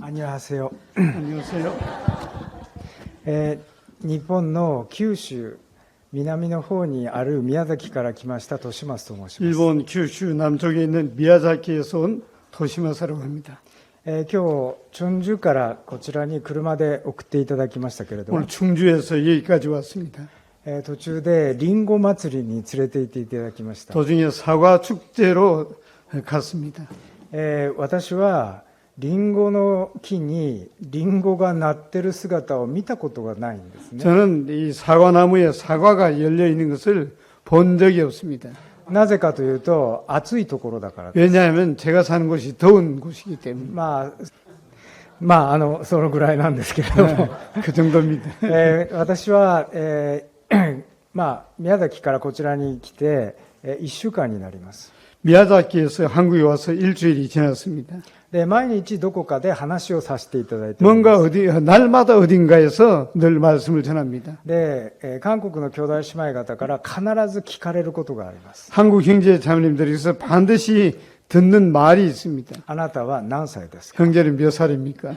안녕하세요. 안녕하세요. 日本の九州南の方にある宮崎から来ました利松と申します。 일본 규슈 남쪽에 있는 미야자키에서 온 도시마사라고 합니다. 今日춘주からこちらに車で送っていただきましたけれども、 오늘 충주에서 여기까지 왔습니다. 途中でリンゴ祭りに連れて行っていただきました。 도중에 사과 축제로 갔습니다. 私はリンゴの木にリンゴがなってる姿を見たことがないんですね。 저는 이 사과나무에 사과가 열려 있는 것을 본 적이 없습니다. なぜかというと暑いところだからです。 왜냐하면 제가 사는 곳이 더운 곳이기 때문에. そのぐらいなんですけれども、 그 정도입니다. 私は、宮崎からこちらに来て、1週間になります。 미야자키에서 한국에 와서 일주일이 지났습니다. で、毎日どこかで話をさせていただいており 뭔가 ます。 날마다 어딘가에서 늘 말씀을 전합니다. で、韓国の兄弟姉妹方から必ず聞かれることがあります。 한국 형제 자매님들에서 반드시 듣는 말이 있습니다. あなたは何歳ですか？ 형제는 몇 살입니까?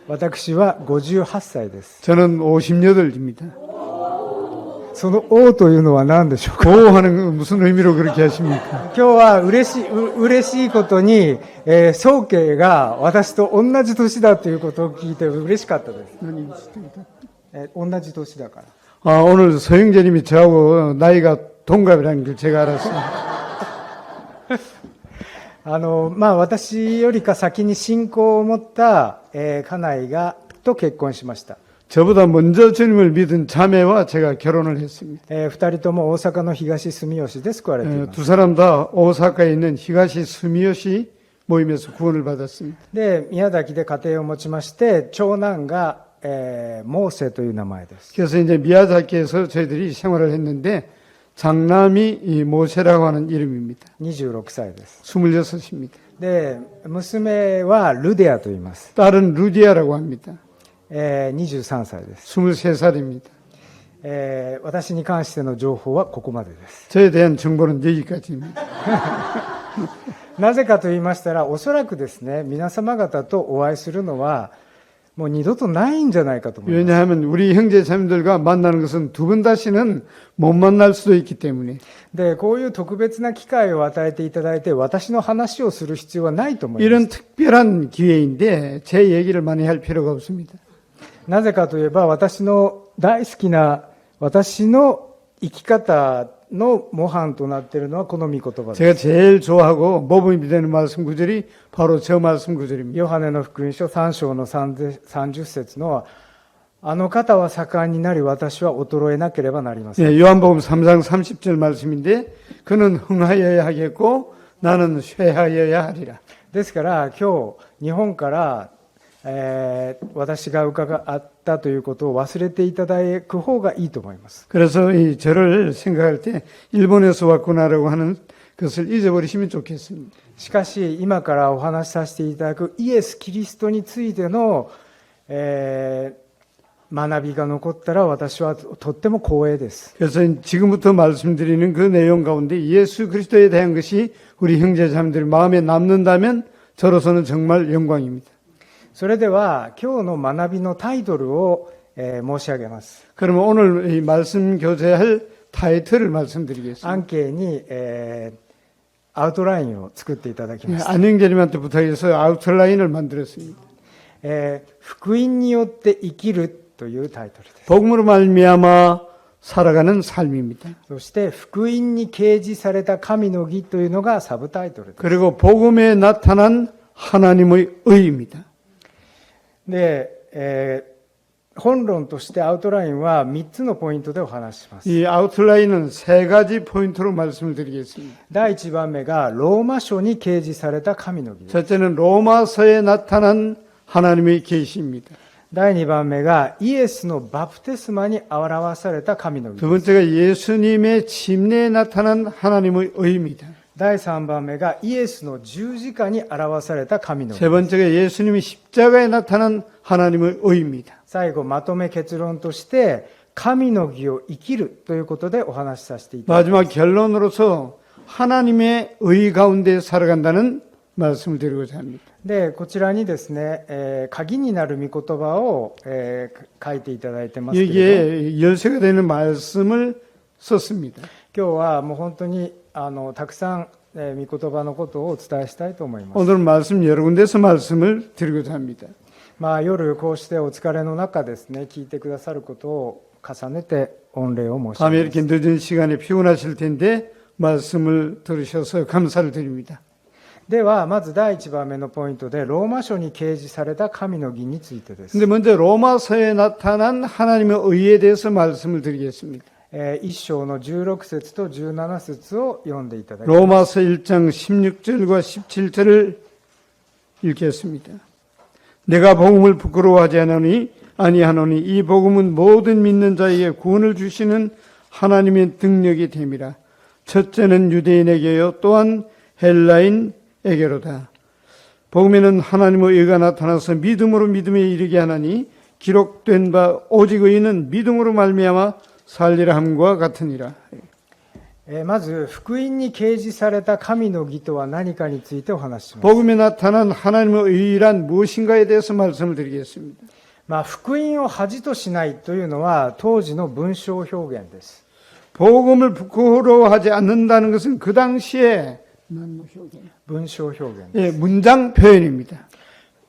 私は58歳です。 저는 58입니다. その王というのは何でしょうか？ 보호하는 건 무슨 의미로 그렇게 하십니까? 今日は嬉しいことに、宗家が私と同じ年だということを聞いて嬉しかったです。同じ年だから。 오늘 서영재님이 저하고 나이가 동갑이라는 걸 제가 알았습니다. 私よりか先に信仰を持った、家内と結婚しました。 저보다 먼저 주님을 믿은 자매와 제가 결혼을 했습니다. 二人とも大阪の東住吉で救われています。 두 사람 다 오사카에 있는 히가시 스미요시 모임에서 구원을 받았습니다. で、宮崎で家庭を持ちまして、長男が、モーセという名前です。 그래서 이제 미야자키에서 저희들이 생활을 했는데 장남이 이 모세라고 하는 이름입니다. 26歳です。 26입니다. で、娘はルデアと言います。 딸은 루디아라고 합니다. 23歳です。 23살입니다. 私に関しての情報はここまでです。 저에 대한 정보는 여기까지입니다. なぜかと言いましたら、おそらくですね、皆様方とお会いするのはもう二度とないんじゃないかと思います。 왜냐하면 우리 형제자매들과 만나는 것은 두 번 다시는 못 만날 수도 있기 때문에. で、こういう特別な機会を与えていただいて、私の話をする必要はないと思います。 이런 특별한 기회인데 제 얘기를 많이 할 필요가 없습니다. なぜかといえば、私の大好きな私の生き方の模範となっているのはこの御言葉です。 제가 제일 좋아하고 모범이 되는 말씀 구절이 바로 저 말씀 구절입니다. ヨハネの福音書3章の30節のあの方は盛んになり私は衰えなければなりません。 예, 요한복음 3장 30절 말씀인데 그는 흥하여야 하겠고 나는 쇠하여야 하리라. ですから今日日本から、私が伺ったということを忘れていただく方がいいと思います。 그래서 이 저를 생각할 때 일본에서 왔구나라고 하는 것을 잊어버리시면 좋겠습니다. しかし今からお話しさせていただくイエス・キリストについての、学びが残ったら私はとっても光栄です。 그래서 지금부터 말씀드리는 그 내용 가운데 예수 그리스도에 대한 것이 우리 형제자매들 마음에 남는다면 저로서는 정말 영광입니다. それでは今日の学びのタイトルを、申し上げます。 그러면 오늘 이 말씀 교제할 타이틀을 말씀드리겠습니다. アンケーに、アウトラインを作っていただきました。 안영재님한테 부탁해서 아웃라인을 만들었습니다. 福音によって生きるというタイトルです。 복음으로 말미암아 살아가는 삶입니다. そして福音に掲示された神の義というのがサブタイトルです。 그리고 복음에 나타난 하나님의 의입니다. で、本論としてアウトラインは3つのポイントでお話しします。 이 아웃라인은 세 가지 포인트로 말씀을 드리겠습니다. 第1番目がローマ書に掲示された神の義。 첫째는 로마서에 나타난 하나님의 계시입니다. 第2番目がイエスのバプテスマに表された神の義。 두 번째가 예수님의 침례에 나타난 하나님의 의입니다. 第3番目がイエスの十字架に表された神の義。 세 번째가 예수님이 십자가에 나타난 하나님의 의입니다. 最後まとめ結論として神の義を生きるということでお話しさせていただきます。 마지막 결론으로서 하나님의 의 가운데 살아간다는 말씀을 드리고자 합니다. で、こちらにですね、鍵になる御言葉を、書いていただいてますけれど、 여기에 열쇠가 되는 말씀을 썼습니다. 今日はもう本当にたくさん、御言葉のことをお伝えしたいと思います。 오늘 말씀 여러 군데서 말씀을 드리고자 합니다. 夜こうしてお疲れの中ですね、聞いてくださることを重ねて御礼を申し上 밤에 げま 이렇게 す。 늦은 시간에 피곤하실 텐데 말씀을 들으셔서 감사를 드립니다. では、まず第1番目のポイントで、ローマ書に掲示された神の義についてです。 근데 먼저 로마서에 나타난 하나님의 의에 대해서 말씀을 드리겠습니다. 1章の16節と17節を読んでいただきます。 로마서 1장 16절과 17절을 읽겠습니다. 내가 복음을 부끄러워하지 아니하노니 이 복음은 모든 믿는 자에게 구원을 주시는 하나님의 능력이 됨이라. 첫째는 유대인에게요 또한 헬라인에게로다. 복음에는 하나님의 의가 나타나서 믿음으로 믿음에 이르게 하나니 기록된 바 오직 의인은 믿음으로 말미암아 살리라 함과 같으니라. まず、福音に掲示された神の義とは何かについてお話しします。 복음에 나타난 하나님의 의란 무엇인가에 대해서 말씀을 드리겠습니다. 福音を恥としないというのは当時の文章表現です。 복음을 부끄러워하지 않는다는 것은 그 당시에 文章表現です。 문장 표현입니다.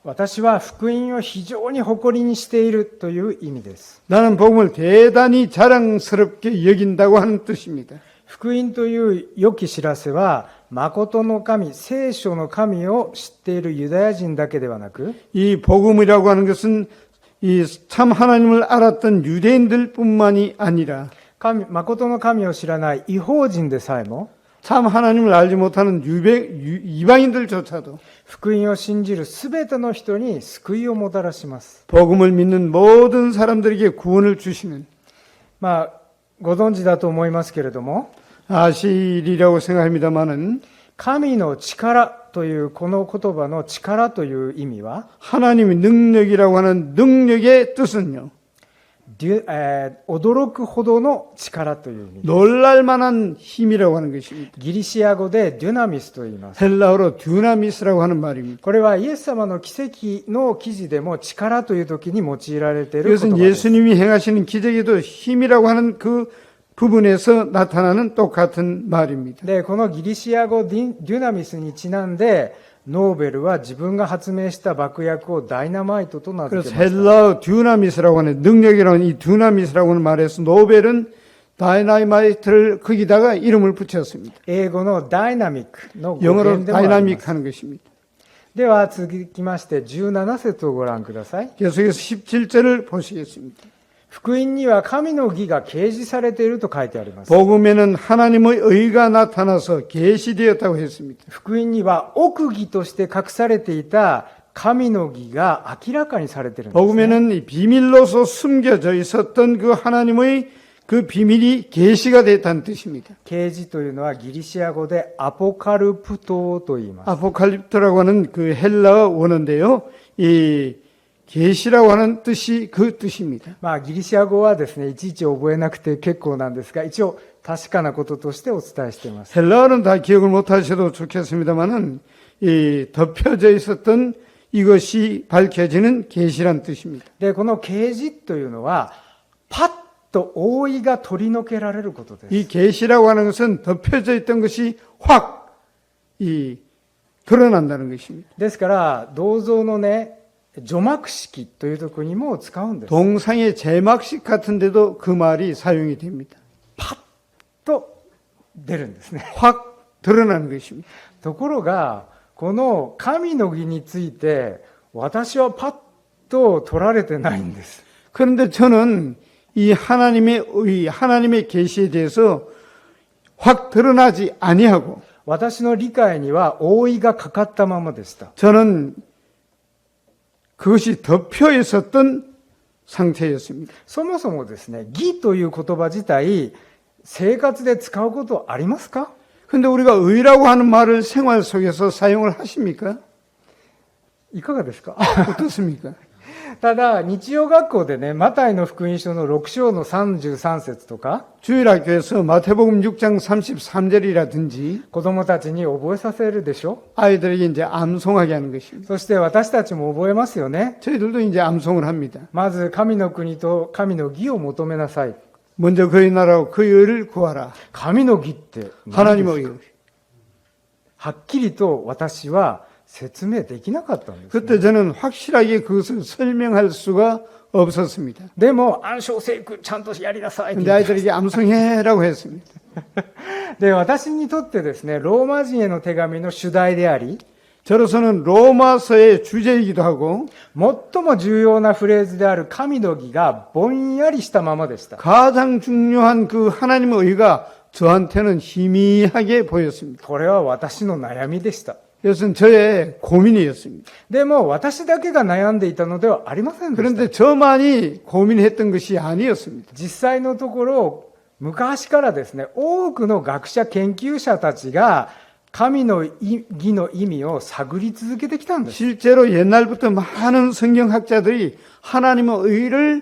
私は福音を非常に誇りにしているという意味です。 나는 복음을 대단히 자랑스럽게 여긴다고 하는 뜻입니다. 福音という良き知らせは、誠の神、聖書の神を知っているユダヤ人だけではなく、 이 복음이라고 하는 것은 이 참 하나님을 알았던 유대인들뿐만이 아니라 誠の神を知らない異邦人でさえも、 참 하나님을 알지 못하는 이방인들조차도 福音を信じるすべての人に救いをもたらします。 복음을 믿는 모든 사람들에게 구원을 주시는 ご存知だと思いますけれども、 아시리라고 생각합니다마는 神の力というこの言葉の力という意味は、 하나님의 능력이라고 하는 능력의 뜻은요. 驚くほどの力という意味です。 놀랄 만한 힘이라고 하는 것입니다. ギリシア語でデュナミスと言います。 헬라어로 듀나미스라고 하는 말입니다. これはイエス様の奇跡の記事でも力という時に用いられている言葉 이것은 です。 예수님이 행하시는 기적에도 힘이라고 하는 그 부분에서 나타나는 똑같은 말입니다. で、このギリシア語デュナミスにちなんで、ノーベルは自分が発明した爆薬をダイナマイトと名付け 그래서 ました。 헬라어 듀나미스라고 하는 능력이라고 하는 이 듀나미스라고 하는 말에서 노벨은 다이나마이트를 거기다가 이름을 붙였습니다. 英語のダイナミックの語 영어로 源でもありま 다이나믹 す。 하는 것입니다. では続きまして17節をご覧ください。 계속해서 17절을 보시겠습니다. 福音には神の義が掲示されていると書いてあります。 복음에는 하나님의 의가 나타나서 계시되었다고 했습니다. 福音には奥義として隠されていた神の義が明らかにされているんです、ね。 복음에는 이 비밀로서 숨겨져 있었던 그 하나님의 그 비밀이 계시가 됐다는 뜻입니다. 啓示というのはギリシア語でアポカルプトと言います。 아포칼립토라고 하는 그 헬라어 원어인데요. 이 계시라고 하는 뜻이 그 뜻입니다. ギリシア語はですね、いちいち覚えなくて結構なんですが、一応確かなこととしてお伝えしています。 헬라어는 다 기억을 못 하셔도 좋겠습니다만은 이 덮여져 있었던 이것이 밝혀지는 계시란 뜻입니다. で、この啓示というのは、パッと覆いが取り除けられることです。 이 계시라고 하는 것은 덮여져 있던 것이 확 드러난다는 것입니다. ですから、銅像のね、除幕式というところにも使うんです。 동상의 제막식 같은 데도 그 말이 사용이 됩니다. パッと出るんですね。 확 드러나는 것입니다. ところが、この神の義について、私はパッと取られてないんです。 그런데 저는 이 하나님의 계시에 대해서 확 드러나지 아니하고 私の理解には覆いがかかったままでした。 저는 그것이 덮여 있었던 상태였습니다. そもそもですね、義という言葉自体、生活で使うことありますか？ 근데 우리가 의라고 하는 말을 생활 속에서 사용을 하십니까? いかがですか？ 어떻습니까? ただ、日曜学校でね、マタイの福音書の6章の33節とか、 주일학교에서 마태복음 6장 33절이라든지 子供たちに覚えさせるでしょ。 아이들에게 이제 암송하게 하는 것입니다. そして私たちも覚えますよね。 저희들도 이제 암송을 합니다. まず、神の国と神の義を求めなさい。 먼저 그의 나라와 그의 의를 구하라. 神の義って何です 하나님의 か？ 의. はっきりと私は説明できなかったんです、ね。 그때 저는 확실하게 그것을 설명할 수가 없었습니다. でも、暗唱聖句ちゃんとやりなさいって 근데 아이들에게 암송해라고 했습니다. で、私にとってですね、ローマ人への手紙の主題であり、 저로서는 로마서의 주제이기도 하고 最も重要なフレーズである神の義がぼんやりしたままでした。 가장 중요한 그 하나님의 의가 저한테는 희미하게 보였습니다. これは私の悩みでした。 이것은 저의 고민이었습니다. でも、私だけが悩んでいたのではありませんでした。 그런데 저만이 고민했던 것이 아니었습니다. 実際のところ、昔からですね、多くの学者研究者たちが神の義の意味を探り続けてきたんです。 실제로 옛날부터 많은 성경학자들이 하나님의 의를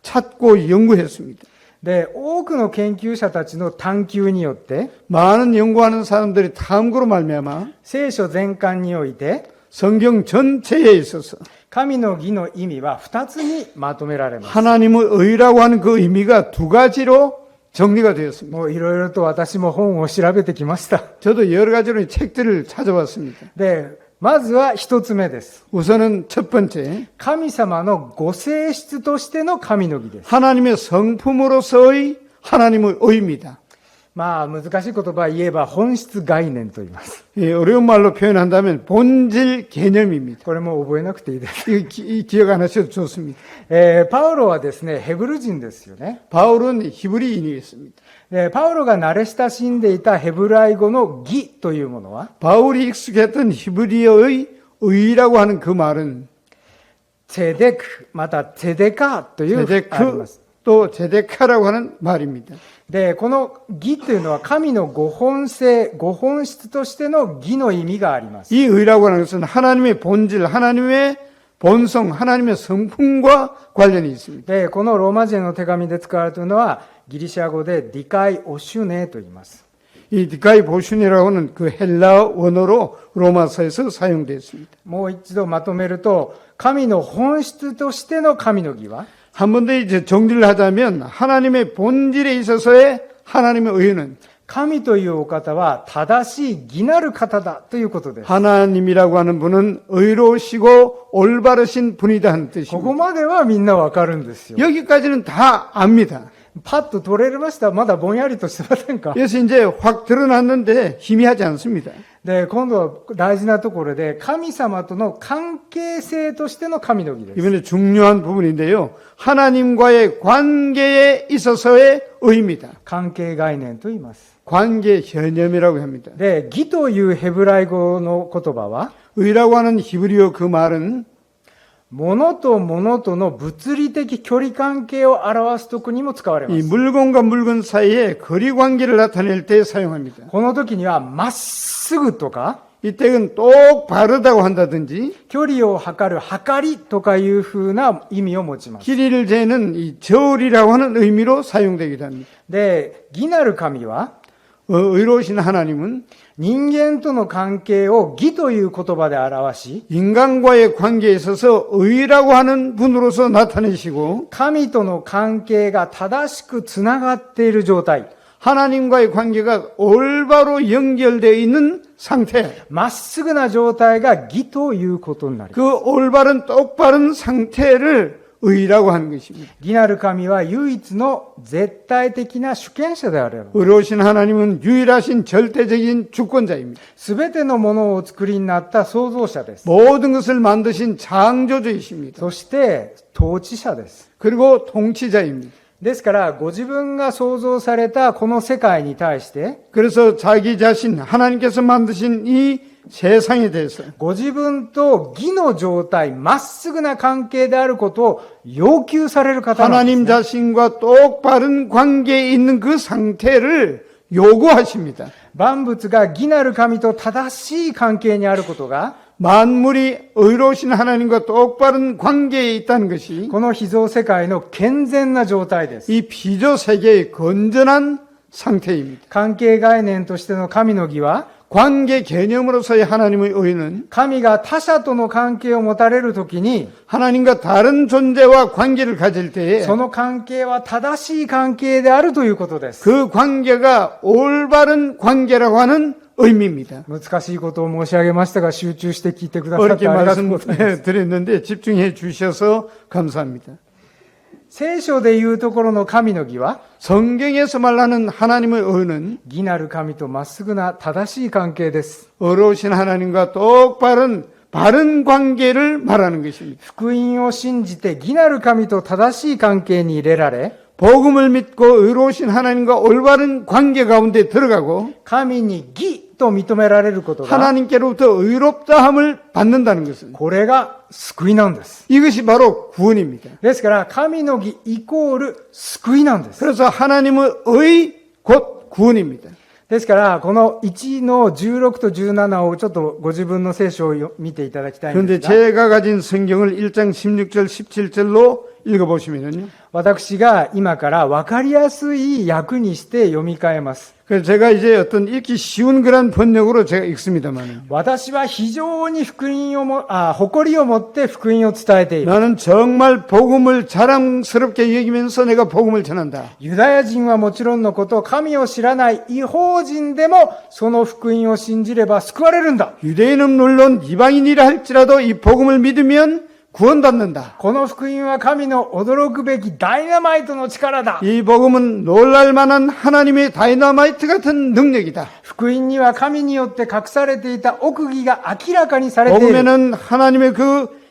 찾고 연구했습니다. で、多くの研究者たちの探求によって、 많은 연구하는 사람들이 탐구로 말미암아 聖書全巻において、 성경 전체에 있어서 神の義の意味は2つにまとめられます。 하나님의 의라고 하는 그 의미가 두 가지로 정리가 되었습니다. もういろいろと私も本を調べてきました。 저도 여러 가지로 책들을 찾아봤습니다. で、まずは一つ目です。 우선은 첫 번째, 神様のご性質としての神の義です。 하나님의 성품으로서의 하나님의 의입니다. まあ、難しい言葉を言えば本質概念と言います。 예, 어려운 말로 표현한다면 본질 개념입니다. これも覚えなくていいです。 이 기억 안 하셔도 좋습니다. パウロはですね、ヘブル人ですよね。 바울은 히브리인이었습니다. で、パウロが慣れ親しんでいたヘブライ語の義というものは、 바울이 익숙했던 히브리어의 의라고 하는 그 말은 チェデク、またチェデカというありま 제데크 す。 또 제데카라고 하는 말입니다. で、この義というのは神のご本性、ご本質としての義の意味があります。 이 의라고 하는 것은 하나님의 본질, 하나님의 본성, 하나님의 성품과 관련이 있습니다. で、このローマ人の手紙で使われているのは、ギリシャ語でディカイオシュネと言います。 이 디카이 보슌이라고 하는 그 헬라 원어로 로마서에서 사용되어 있습니다. もう一度まとめると、神の本質としての神の義は、 한 번 더 이제 정리를 하자면 하나님의 본질에 있어서의 하나님의 의는 神というお方は正しい義なる方だということです。 하나님이라고 하는 분은 의로우시고 올바르신 분이다 하는 ここ 뜻입니다. まではみんなわかるんですよ。 여기까지는 다 압니다. パッと取れました。まだぼんやりとしてませんか？ 그래서 이제 확 드러났는데 희미하지 않습니다. で、今度は大事なところで、神様との関係性としての神の義です。 이번에 중요한 부분인데요. 하나님과의 관계에 있어서의 의입니다. 関係概念と言います。 관계 개념이라고 합니다. で、義というヘブライ語の言葉は、 의라고 하는 히브리어 그 말은 物と物との物理的距離関係を表すときにも使われま 이 す。 물건과 물건 사이에 거리 관계를 나타낼 때 사용합니다. この時には、まっすぐとか、 이때는 똑바르다고 한다든지 距離を測る測りとかいう風な意味を持ちます。 길이를 재는 이 저울이라고 하는 의미로 사용되기도 합니다. で、義なる神は、 의로우신 하나님은 人間との関係を義という言葉で表し、 인간과의 관계에 있어서 의라고 하는 분으로서 나타내시고 神との関係が正しくつながっている状態、 하나님과의 관계가 올바로 연결되어 있는 상태, まっすぐな状態が義ということになります。 그 올바른 똑바른 상태를 의라고 하는 것입니다. 義なる神は唯一の絶対的な主権者である。 의로우신 하나님은 유일하신 절대적인 주권자입니다. すべてのものをお作りになった創造者です。 모든 것을 만드신 창조주이십니다. そして統治者です。 그리고 통치자입니다. ですから、ご自分が創造されたこの世界に対して、 그래서 자기 자신, 하나님께서 만드신 이 세상에 대해서 ご自分と義の状態、まっすぐな関係であることを要求される方なんです、 하나님 ね。 자신과 똑바른 관계에 있는 그 상태를 요구하십니다. 万物が義なる神と正しい関係にあることが、 만물이 의로우신 하나님과 똑바른 관계에 있다는 것이 この被造世界の健全な状態です。 이 비조 세계의 건전한 상태입니다. 関係概念としての神の義は、 관계 개념으로서의 하나님의 의는 神が他者との関係を持たれるときに、 하나님과 다른 존재와 관계를 가질 때에 その関係は正しい関係であるということです。 그 관계가 올바른 관계라고 하는 의미입니다. 難しいことを申し上げましたが、集中して聞いてくださって 어렵게 ありがとうございます。 말씀드렸는데 집중해 주셔서 감사합니다. 聖書でいうところの神の義は、 성경에서 말하는 하나님의 의는 義なる神とまっすぐな正しい関係です。 의로우신 하나님과 똑바른 바른 관계를 말하는 것입니다. 福音を信じて義なる神と正しい関係に入れられ、 복음을 믿고 의로우신 하나님과 올바른 관계 가운데 들어가고 神に義と認められることが、 하나님께로부터 의롭다함을 받는다는 것은 これが救いなんです。 이것이 바로 구원입니다. ですから神の義イコール救いなんです。 그래서 하나님의 의 곧 구원입니다. ですからこの1の16と17をちょっとご自分の聖書を見ていただきたいんで 그런데 すが、 제가 가진 성경을 1장 16절 17절로 읽어보시면요. 私が今から分かりやすい訳にして読み替えます。 그래서 제가 이제 어떤 읽기 쉬운 그런 번역으로 제가 읽습니다만 私は非常に誇りを持って福音を伝えている。 나는 정말 복음을 자랑스럽게 여기면서 내가 복음을 전한다. ユダヤ人はもちろんのこと、神を知らない異邦人でもその福音を信じれば救われるんだ。 유대인은 물론 이방인이라 할지라도 이 복음을 믿으면 구원받는다. この福音は神の驚くべきダイナマイトの力だ。 이 복음은 놀랄만한 하나님의 다이너마이트 같은 능력이다. 福音には神によって隠されていた奥義が明らかにされている。 복음에는 하나님의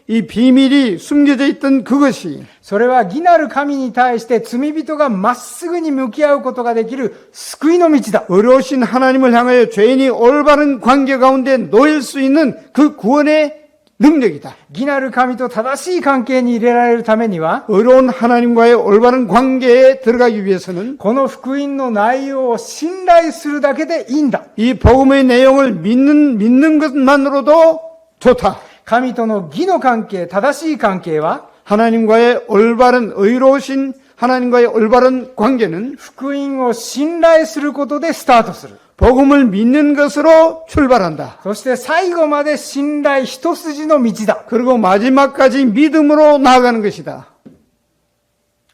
이 비밀이 숨겨져 있던 그것이 それは義なる神に対して罪人がまっすぐに向き合うことができる救いの道だ。 의로우신 하나님을 향하여 죄인이 올바른 관계 가운데 놓일 수 있는 그 구원의 능력이다. 義なる神と正しい関係に入れられるためには、 의로운 하나님과의 올바른 관계에 들어가기 위해서는 この福音の内容を信頼するだけでいいんだ。 이 복음의 내용을 믿는 것만으로도 좋다. 神との義の関係、正しい関係は、 하나님과의 올바른 의로우신 하나님과의 올바른 관계는 福音を信頼することでスタートする。 복음을 믿는 것으로 출발한다. そして最後まで信頼一筋の道だ。 그리고 마지막까지 믿음으로 나아가는 것이다.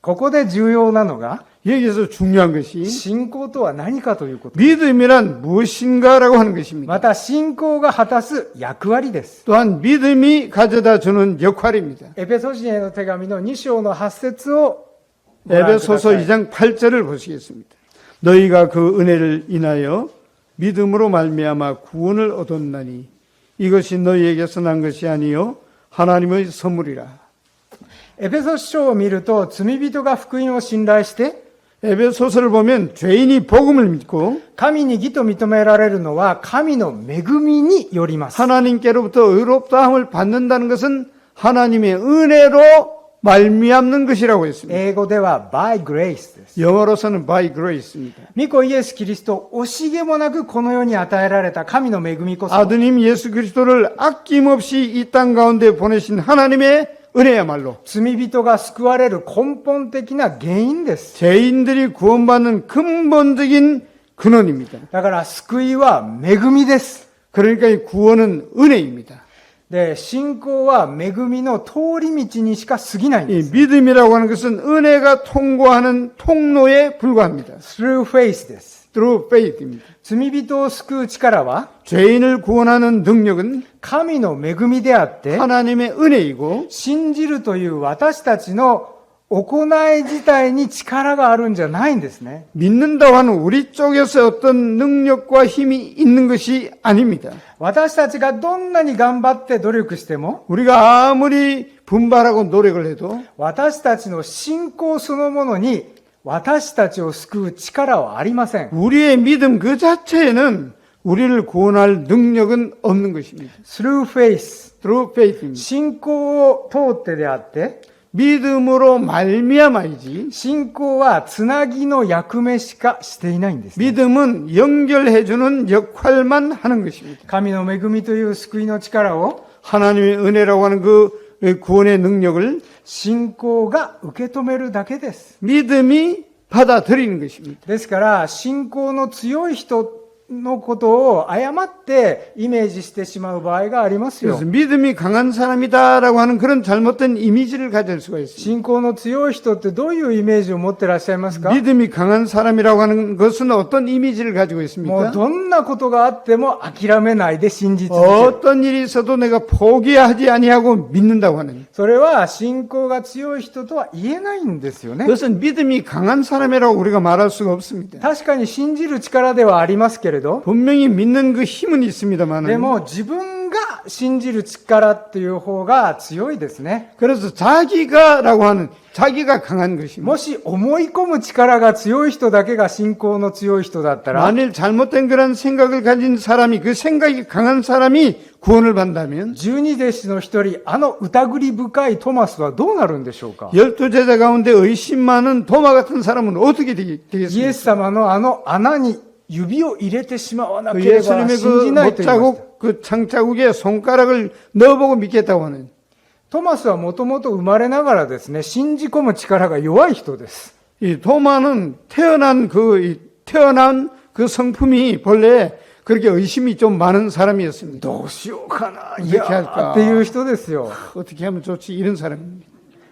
ここで重要なのが、 여기서 중요한 것이 信仰とは何かということ。 믿음이란 무엇인가라고 하는 것입니다. また信仰が果たす役割です。 또한 믿음이 가져다 주는 역할입니다. エペソ人への手紙の2章の8節をご覧くだ 에베소서 さい。 2장 8절을 보시겠습니다. 너희가 그 은혜를 인하여 믿음으로 말미암아 구원을 얻었나니 이것이 너희에게서 난 것이 아니요 하나님의 선물이라. エペソ書を見ると、罪人が福音を信頼して、 에베소서를 보면 죄인이 복음을 믿고 神に義と認められるのは神の恵みによります。 하나님께로부터 의롭다함을 받는다는 것은 하나님의 은혜로 말미암는 것이라고 했습니다. 英語では by grace です。 영어로서는 by grace입니다. 御子イエス・キリスト、惜しげもなくこの世に与えられた神の恵みこそ、 아드님 예수 그리스도를 아낌없이 이 땅 가운데 보내신 하나님의 은혜야말로 罪人が救われる根本的な原因です。 죄인들이 구원받는 근본적인 근원입니다. だから救いは恵みです。 그러니까 이 구원은 은혜입니다. で、信仰は恵みの通り道にしか過ぎないんで 이 す。 믿음이라고 하는 것은 은혜가 통과하는 통로에 불과합니다. through faith です。 Through faith입니다. 罪人を救う力は 죄인을 구원하는 능력은 神の恵みであって、 하나님의 은혜이고 信じるという私たちの行い自体に力があるんじゃないんですね。 믿는다고 하는 우리 쪽에서 어떤 능력과 힘이 있는 것이 아닙니다. 私たちがどんなに頑張って努力しても、 우리가 아무리 분발하고 노력을 해도 私たちの信仰そのものに私たちを救う力はありません。 우리의 믿음 그 자체에는 우리를 구원할 능력은 없는 것입니다. through faith。 Through faith입니다. 信仰を通ってであって、 믿음으로 말미암아이지. 信仰はつなぎの役目しかしていないんですね、 믿음은 연결해주는 역할만 하는 것입니다. 神の恵みという救いの力を 하나님의 은혜라고 하는 그 구원의 능력을 信仰が受け止めるだけです。 믿음이 받아들이는 것입니다. ですから信仰の強い人のことを誤ってイメージしてしまう場合がありますよ。 그래서 믿음이 강한 사람이다라고 하는 그런 잘못된 이미지를 가질 수가 있습니다. 信仰の強い人ってどういうイメージを持ってらっしゃいますか？ 믿음이 강한 사람이라고 하는 것은 어떤 이미지를 가지고 もう 있습니까? どんなことがあっても諦めないで信じ続ける。 어떤 일이 있어도 내가 포기하지 아니하고 믿는다고 하는. それは信仰が強い人とは言えないんですよね。 그것은 믿음이 강한 사람이라고 우리가 말할 수가 없습니다. 確かに信じる力ではありますけれど、 분명히 믿는 그 힘은 で 있습니다만 も自分が信じる力っていう方が強いですね。 그래서 자기가라고 하는 자기가 강한 것입니다. もし思い込む力が強い人だけが信仰の強い人だったら、 만일 잘못된 그런 생각을 가진 사람이 그 생각이 강한 사람이 구원을 받는다면 十二弟子の一人、疑り深いトマスはどうなるんでしょうか？ 12 제자 가운데 의심 많은 도마 같은 사람은 어떻게 イエ 되겠습니까? ス様の穴に指を入れてしまわな 그 ければ 예수님의 信じ 그 ないと言いました。 못자국 그 창자국에 손가락을 넣어보고 믿겠다고 하는 トマスはもともと生まれながらですね、信じ込む力が弱い人です。 이 도마는 태어난 그 성품이 본래 그렇게 의심이 좀 많은 사람이었습니다. どうしようかな、い 어떻게 や 할까? っていう人ですよ。 어떻게 하면 좋지? 이런 사람입니다.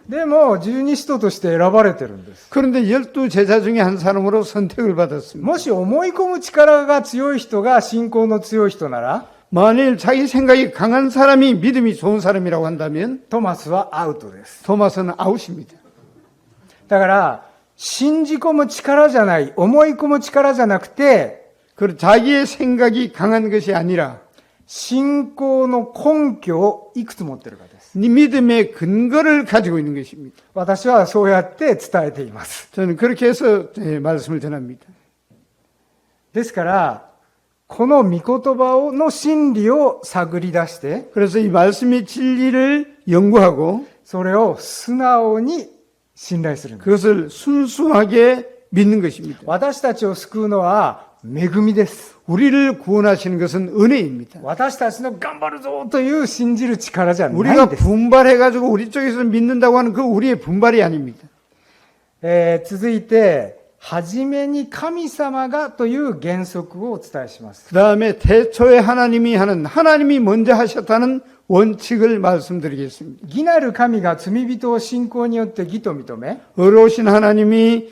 でも、十二使徒として選ばれてるんです。 그런데 12 제자 중에 한 사람으로 선택을 받았습니다. もし思い込む力が強い人が信仰の強い人なら、 만일 자기 생각이 강한 사람이 믿음이 좋은 사람이라고 한다면 トマスはアウトです。 토마스는 아웃입니다. だから、信じ込む力じゃない、思い込む力じゃなくて、 그 자기의 생각이 강한 것이 아니라 信仰の根拠をいくつ持ってるかです。 믿음의 근거를 가지고 있는 것입니다. 私はそうやって伝えています。 저는 그렇게 해서 말씀을 전합니다. ですから、この御言葉の真理を探り出して、 그래서 이 말씀의 진리를 연구하고 それを素直に信頼するんです。 그것을 순수하게 믿는 것입니다. 私たちを救うのは恵みです。 우리를 구원하시는 것은 은혜입니다. 私たちの頑張るぞという信じる力じゃないん 우리가 です。 분발해가지고 우리 쪽에서 믿는다고 하는 그 우리의 분발이 아닙니다. 続いて、はじめに神様がという原則をお伝えします。 그 다음에 태초에 하나님이 먼저 하셨다는 원칙을 말씀드리겠습니다. 義なる神が罪人を信仰によって義と認め、 의로우신 하나님이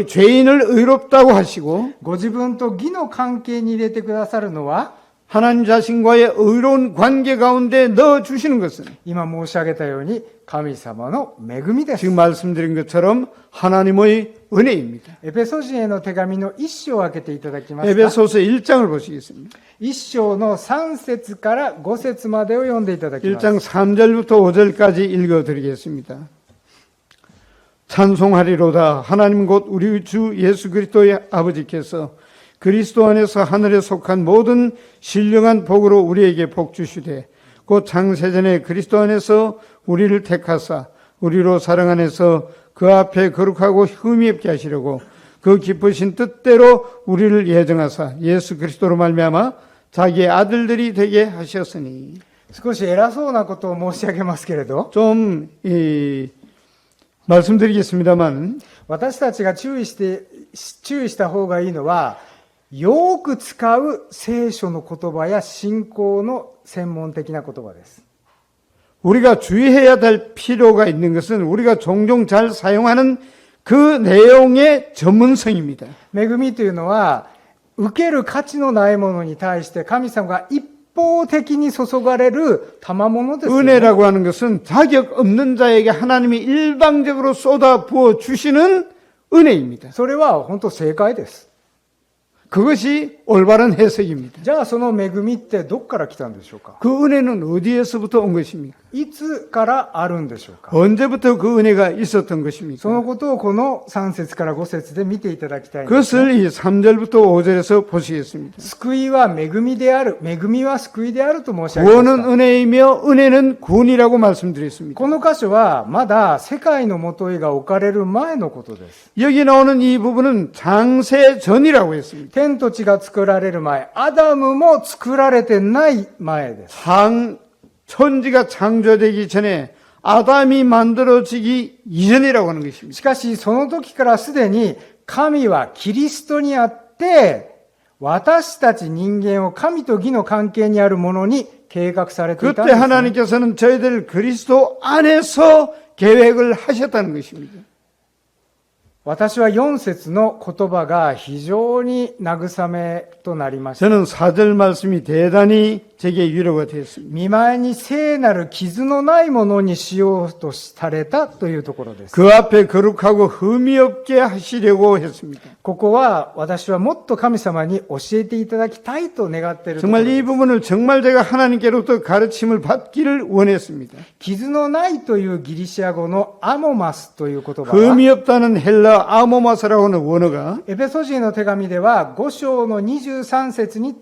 죄인을 의롭다고 하시고 ご自分と義の関係に入れてくださるのは、 하나님 자신과의 의로운 관계 가운데 넣어주시는 것은 今申し上げたように神様の恵みです。 지금 말씀드린 것처럼 하나님의 은혜입니다. エペソ人への手紙の一章を開けていただきますか。 에베소서 1장을 보시겠습니다. 一章の3節から5節までを読んでいただきます。 1장 3절부터 5절까지 읽어드리겠습니다. 찬송하리로다. 하나님 곧 우리 주 예수 그리스도의 아버지께서 그리스도 안에서 하늘에 속한 모든 신령한 복으로 우리에게 복 주시되 곧 창세전에 그리스도 안에서 우리를 택하사 우리로 사랑 안에서 그 앞에 거룩하고 흠이 없게 하시려고 그 기쁘신 뜻대로 우리를 예정하사 예수 그리스도로 말미암아 자기의 아들들이 되게 하셨으니. 少し偉そうなことを申し上げますけれど、 좀 말씀드리겠습니다만 私たちが注意した方がいいのは、よく使う聖書の言葉や信仰の専門的な言葉です。 우리가 주의해야 될 필요가 있는 것은 우리가 종종 잘 사용하는 그 내용의 전문성입니다. 恵みというのは、受ける価値のないものに対して神様が一方的に注がれる賜物ですよね。 은혜라고 하는 것은 자격 없는 자에게 하나님이 일방적으로 쏟아 부어 주시는 은혜입니다. それは本当正解です。 그것이 올바른 해석입니다. じゃあその恵みってどっから来たんでしょうか。 그 은혜는 어디에서부터 온 것입니까? いつからあるんでしょうか。 언제부터 그 은혜가 있었던 そ 것입니까? のことをこの3節から5節で見ていただきたいんですね。 그것을 이 3절부터 5절에서 보시겠습니다. 救いは恵みである、恵みは救いであると申し上げまし 구원은 た。 은혜이며 은혜는 구원이라고 말씀드렸습니다. この箇所はまだ世界のもといが置かれる前のことです。 여기 나오는 이 부분은 장세 전이라고 했습니다. 天と地が作られる前、アダムも作られてない前です。 천지가 창조되기 전에 아담이 만들어지기 이전이라고 하는 것입니다. しかしその時からすでに神はキリストにあって、私たち人間を神と義の関係にあるものに計画されていたん 그때 です、ね。 하나님께서는 저희들 그리스도 안에서 계획을 하셨다는 것입니다. 私は4節の言葉が非常に慰めとなりました。 저는 4절 말씀이 대단히 제게 위로가 되었습니다. 見舞いに聖なる傷のないものにしようとされたというところです。 그 앞에 거룩하고 흠이 없게 하시려고 했습니다. ここは私はもっと神様に教えていただきたいと願っているところ 정말 で 이 す。 부분을 정말 제가 하나님께로부터 가르침을 받기를 원했습니다. 傷のないというギリシア語のアモマスという言葉は 흠이 없다는 헬라 아모마스라고 하는 원어가 エペソ人の手紙では5章の27節に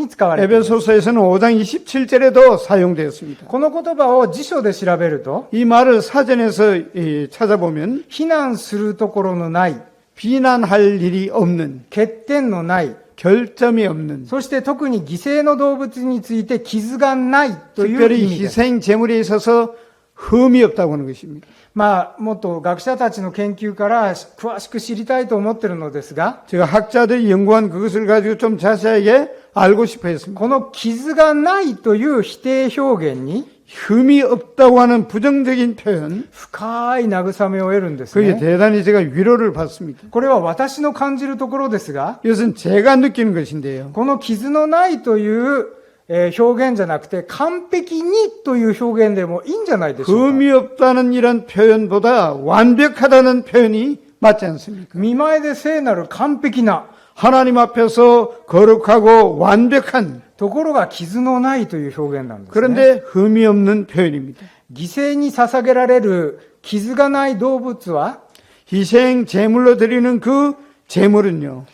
使われています。 에베소서에서는 5장 27절에도 사용되었습니다. この言葉を辞書で調べると 이 말을 사전에서 찾아보면 非難するところのない、 비난할 일이 없는, 欠点のない、 결점이 없는, そして特に犠牲の動物について傷がないという 특별히 意味です。 희생 제물에 있어서 흠이 없다고 하는 것입니다. もっと学者たちの研究から詳しく知りたいと思っているのですが、 제가 학자들이 연구한 그것을 가지고 좀 자세하게 알고 싶어 했습니다. この傷がないという否定表現に 흠이 없다고 하는 부정적인 표현, 深い慰めを得るんですね。 그게 대단히 제가 위로를 받습니다. これは私の感じるところですが、 이것은 제가 느끼는 것인데요. この傷のないという表現じゃなくて完璧にという表現でもいいんじゃないでしょうか。 흠이 없다는 이런 표현보다 완벽하다는 표현이 맞지 않습니까? 見舞いで聖なる完璧な、 하나님 앞에서 거룩하고 완벽한, ところが傷のないという表現なんですね。 그런데 흠이 없는 표현입니다. 犠牲に捧げられる傷がない動物は 희생 제물로 드리는 그 제물은요,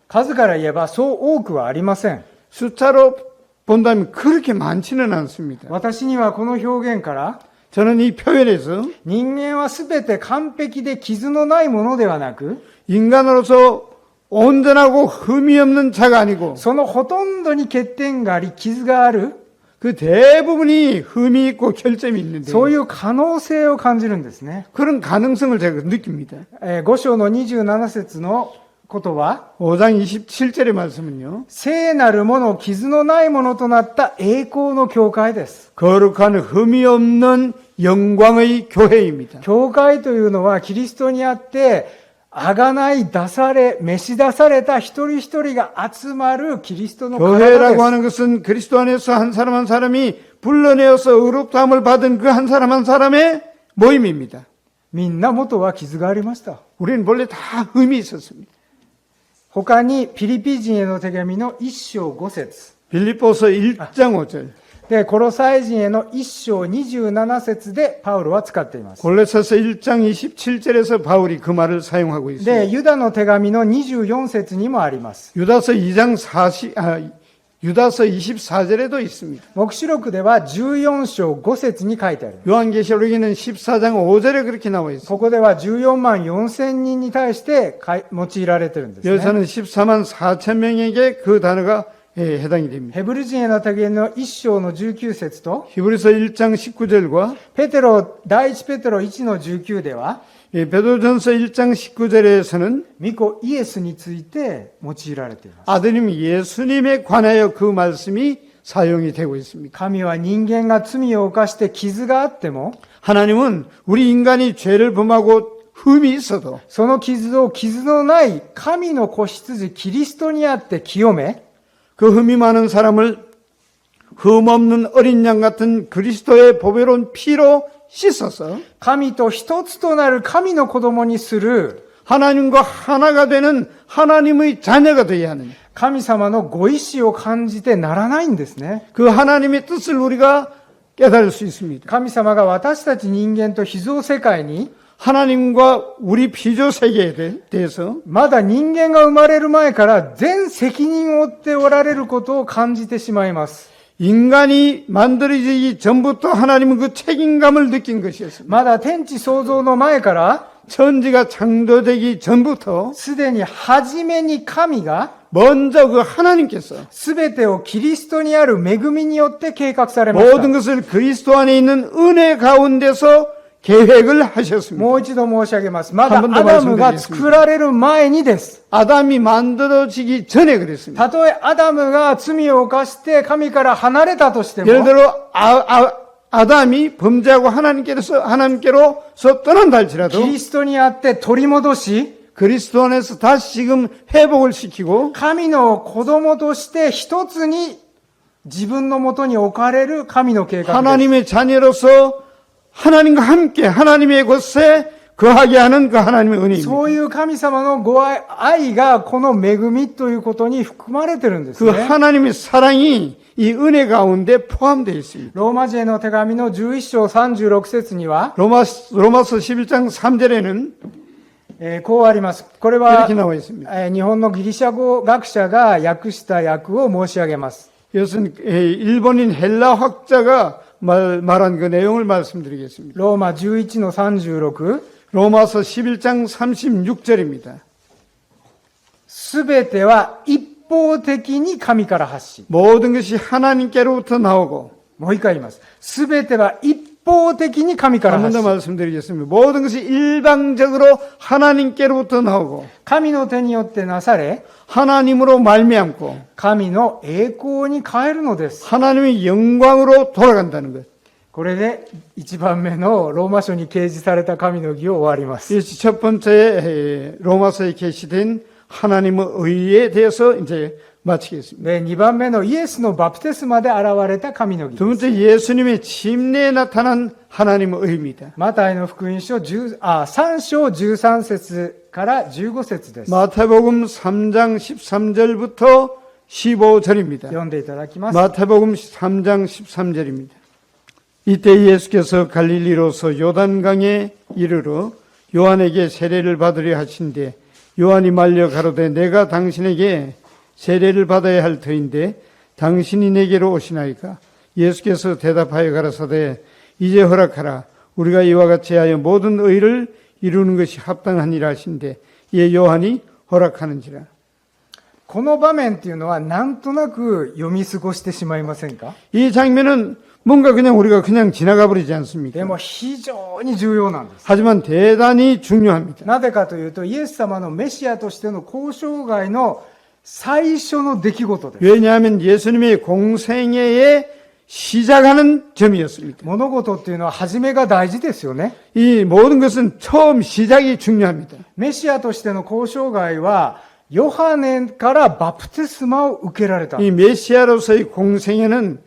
数から言えばそう多くはありません。 숫자로 본다면 그렇게 많지는 않습니다. 私にはこの表現から 저는 이 표현에서 人間はすべて完璧で傷のないものではなく、 인간으로서 온전하고 흠이 없는 자가 아니고 そのほとんどに欠点があり傷がある、 그 대부분이 흠이 있고 결점이 있는데 そういう可能性を感じるんですね。 그런 가능성을 제가 느낍니다. 5章の27節のことは 5장 27절의 말씀은요, 聖なるもの、傷のないものとなった栄光の教会です。 거룩한 흠이 없는 영광의 교회입니다. 教会というのはキリストにあってあがない出され、召し出された一人一人が集まるキリストの体です。 교회라고 하는 것은 그리스도 안에서 한 사람 한 사람이 불러내어서 의롭다함을 받은 그 한 사람 한 사람의 모임입니다. みんな元は傷がありました。 우리는 본래 다 흠이 있었습니다. 他にピリピ人への手紙の1章5節 빌립보서 1장 5절, でコロサイ人への1章27節でパウロは使っています。 골로새서 1장 27절에서 바울이 그 말을 사용하고 있습니다. でユダの手紙の24節にもあります。 유다서 24절에도 있습니다. 黙示録では14章5節に書いてある。 요한계시록에는 14장 5절에 그렇게 나와 있습니다. ここでは14万4千人に対して用いられているんですね。 여기서는 14만 4천 명에게 그 단어가 해당이 됩니다. ヘブル人への手紙の1章の19節と 히브리서 1장 19절과 第一ペテロ1の19では 베드로전서 1장 19절에서는 御子イエスについて用いられています。 아드님 예수님에 관하여 그 말씀이 사용이 되고 있습니다. 神は人間が罪を犯して傷があっても 하나님은 우리 인간이 죄를 범하고 흠이 있어도 その傷を傷のない神の子羊キリストにあって清め 그 흠이 많은 사람을 흠 없는 어린 양 같은 그리스도의 보배로운 피로 씻어서 神と一つとなる神の子供にする 하나님과 하나가 되는 하나님의 자녀가 되어야 하느냐. 神様のご意志を感じてならないんですね。 그 하나님의 뜻을 우리가 깨달을 수 있습니다. 神様が私たち人間と被造世界に 하나님과 우리 피조 세계에 대해서 まだ人間が生まれる前から全責任を負っておられることを感じてしまいます。 인간이 만들어지기 전부터 하나님은 그 책임감을 느낀 것이었습니다. まだ天地創造の前から 천지가 창조되기 전부터 すでに初めに神が 먼저 그 하나님께서 すべてをキリストにある恵みによって計画されました。 모든 것을 그리스도 안에 있는 은혜 가운데서 계획을 하셨습니다. もう一度申し上げます。まだ 한번더 アダムが作られる前にです。 아담이 만들어지기 전에 그랬습니다. たとえアダムが罪を犯して神から離れたとしても 예를 들어 아담이 범죄하고 하나님께로서 떠난다 할지라도 キリストにあって取り戻し 그리스도 안에서 다시금 회복을 시키고 神の子供として一つに自分のもとに置かれる神の計画です。 하나님의 자녀로서 하나님과 함께 하나님의 곳에 거하게 하는 그 하나님의 은혜입니다. そういう神様のご愛がこの恵みということに含まれてるんですね。 그 하나님의 사랑이 이 은혜 가운데 포함되어 있습니다. ローマ人への手紙の11章36節には 로마서 11장 3절에는 こうあります。これは 이렇게 나와 있습니다. 日本のギリシャ語学者が訳した訳を申し上げます。 이것은 일본인 헬라 학자가 말한 그 내용을 말씀드리겠습니다. ローマ11の36 로마서 11장 36절입니다. すべては一方的に神から発し 모든 것이 하나님께로부터 나오고 もう一回言います。すべては一方的に神から 한 번 発 더 し 말씀드리겠습니다. 모든 것이 일방적으로 하나님께로부터 나오고 神の手によってなされ 하나님으로 말미암고 神の栄光に変えるのです。 하나님의 영광으로 돌아간다는 것. これで一番目のローマ書に掲示された神の義を終わります。 이것이 첫 번째 로마서에 게시된 하나님의 의에 대해서 이제 마치겠습니다. で、2番目のイエスのバプテスマで現れた神の義 두 です。 번째 예수님의 침례에 나타난 하나님의 의입니다. マタイの福音書3章13節から15節です。 마태복음 3장 13절부터 15절입니다. 読んでいただきます。 마태복음 3장 13절입니다. 이때 예수께서 갈릴리로서 요단강에 이르러 요한에게 세례를 받으려 하신대 요한이 말려 가로되 내가 당신에게 세례를 받아야 할 터인데 당신이 내게로 오시나이까? 예수께서 대답하여 가라사대 이제 허락하라. 우리가 이와 같이 하여 모든 의를 이루는 것이 합당하니라 하신대 이에 요한이 허락하는지라. この場面っていうのはなんとなく読み過ごしてしまいませんか？ 이 장면은 뭔가 그냥 우리가 그냥 지나가 버리지 で 않습니까? も非常に重要なんです。 하지만 대단히 중요합니다. なぜかというと、イエス様のメシアとしての交渉外の最初の出来事です。 왜냐하면 예수님의 공생애의 시작하는 점이었습니다. 物事っていうのは始めが大事ですよね。 이 모든 것은 처음 시작이 중요합니다. メシアとしての交渉外は、ヨハネからバプテスマを受けられた。 이 메시아로서의 공생애는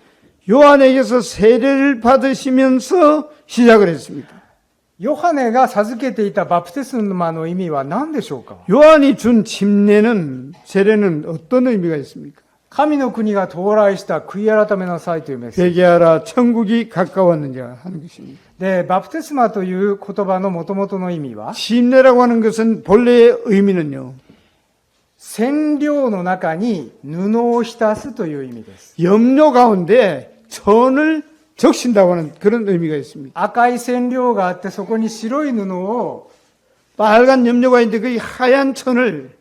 요한에게서 세례를 받으시면서 시작을 했습니다. ヨハネが授けていたバプテスマの意味は何でしょうか？ 요한이 준 침례는 세례는 어떤 의미가 있습니까? 神の国が到来した悔い改めなさいというメッセージ。 회개하라 천국이 가까웠느냐 하는 것입니다. で、バプテスマという言葉の元々の意味は、 침례라고 하는 것은 본래의 의미는요. 染料の中に布を浸すという意味です。 염료 가운데 천을 적신다고 하는 그런 의미가 있습니다. 赤い染料があってそこに白い布を 빨간 염료가 있는데 그 하얀 천을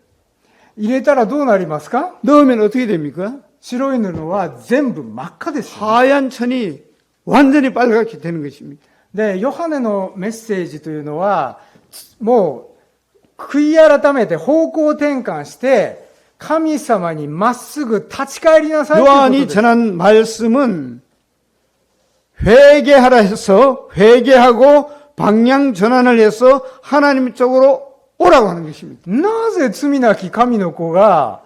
入れたらどうなりますか？ 넣으면 어떻게 됩니까? 白い布は全部真っ赤ですよ。 하얀 천이 완전히 빨갛게 되는 것입니다. で、ヨハネのメッセージというのは、もう悔い改めて方向転換して、神様にまっすぐ立ち返りなさいということ 요한이 です。 전한 말씀은 회개하라 해서 회개하고 방향 전환을 해서 하나님 쪽으로 오라고 하는 것입니다. なぜ罪なき神の子が、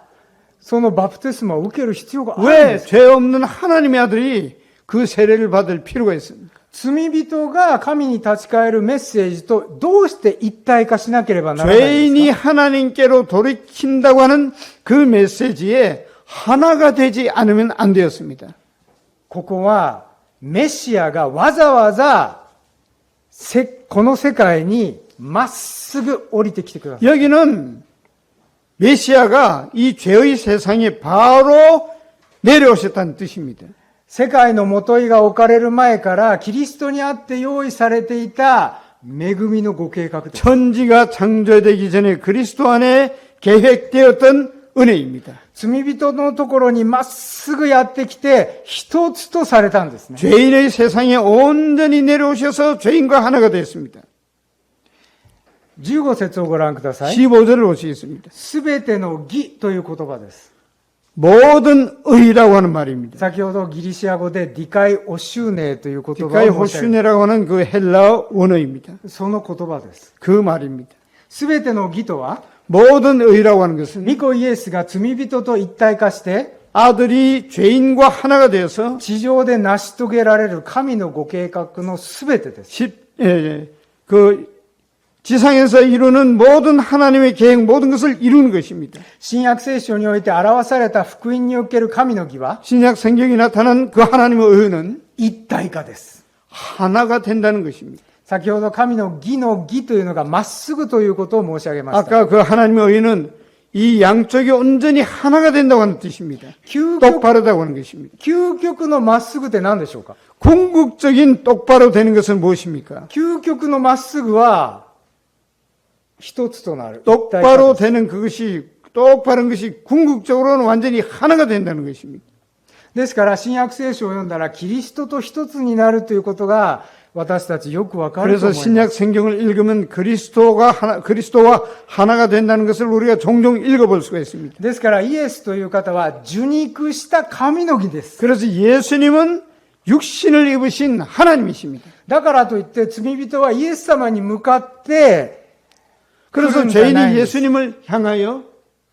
そのバプテスマを受ける必要があるんで 왜 すか？ 죄 없는 하나님의 아들이 그 세례를 받을 필요가 있습니까? 罪人が神に立ち返るメッセージとどうして一体化しなければならないんです 죄인이 か 하나님께로 돌이킨다고 하는 그 메시지에 하나가 되지 않으면 안 되었습니다. ここはメシアがわざわざこの世界にまっすぐ降りてきてください。 여기는 메시아가 이 죄의 세상에 바로 내려오셨다는 뜻입니다. 世界の元井が置かれる前からキリストにあって用意されていた恵みのご計画です。 천지가 창조되기 전에 그리스도 안에 계획되었던 은혜입니다. 罪人のところにまっすぐやってきて一つとされたんですね。 죄인의 세상에 온전히 내려오셔서 죄인과 하나가 되었습니다. 15節をご覧ください。 15절을 보시겠습니다. すべての義という言葉です。 모든 의라고 하는 말입니다. 先ほどギリシア語でディカイオシュネという言葉 디카이 を申し上げ 호슈네라고 하는 그 헬라어 원어입니다. た。その言葉です。 그 말입니다. すべての義とは、 모든 의라고 하는 것은 御子イエスが罪人と一体化して、 아들이 죄인과 하나가 되어서 地上で成し遂げられる神のご計画のすべてです。 지상에서 이루는 모든 하나님의 계획 모든 것을 이루는 것입니다. 新約聖書において表された福音における神の義は 신약 성경에 나타난 그 하나님의 의는 一体化です。 하나가 된다는 것입니다. 先ほど神の義の義というのがまっすぐということを申し上げました。 아까 그 하나님의 의는 이 양쪽이 온전히 하나가 된다고 하는 뜻입니다. 究極 똑바르다고 하는 것입니다. 究極のまっすぐって何でしょうか？ 궁극적인 똑바로 되는 것은 무엇입니까? 究極のまっすぐは一つとなる。 똑바로 되는 그것이 똑바른 것이 궁극적으로는 완전히 하나가 된다는 것입니다. ですから新約聖書を読んだらキリストと一つになるということが私たちよくわかると 그래서 思います。 신약 성경을 읽으면 그리스도와 하나가 된다는 것을 우리가 종종 읽어볼 수가 있습니다. ですからイエスという方は受肉した神の義です。 그래서 예수님은 육신을 입으신 하나님이십니다. だからといって罪人はイエス様に向かって 그래서 죄인이 예수님을 향하여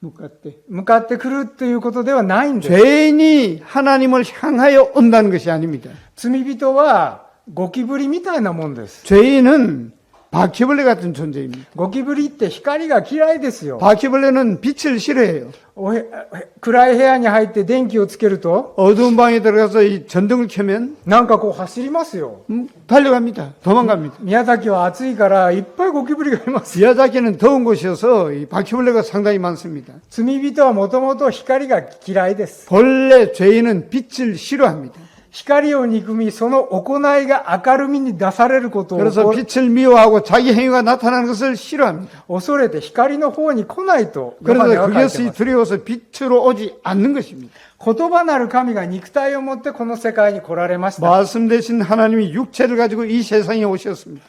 向かってくるということではないんです。 죄인이 하나님을 향하여 온다는 것이 아닙니다. 罪人はゴキブリみたいなもんです。 죄인은 바퀴벌레 같은 존재입니다. ゴキブリって光が嫌いですよ。 바퀴벌레는 빛을 싫어해요. 暗い部屋に入って電気をつけると 어두운 방에 들어가서 이 전등을 켜면 なんかこう走りますよ。 달려갑니다. 도망갑니다. 宮崎は暑いからいっぱいゴキブリがいます。 지하자기는 더운 곳이어서 이 바퀴벌레가 상당히 많습니다. 罪人はもともと光が嫌いです。 본래 죄인은 빛을 싫어합니다. 光を憎み、その行いが明るみに出されることを 그래서 빛을 미워하고 자기 행위가 나타나는 것을 싫어합니다. 恐れて光の方に来ないとヨ 그래서 ハネは書いてま 그것이 す。 두려워서 빛으로 오지 않는 것입니다. 言葉なる神が肉体を持ってこの世界に来られました。 말씀 대신 하나님이 육체를 가지고 이 세상에 오셨습니다.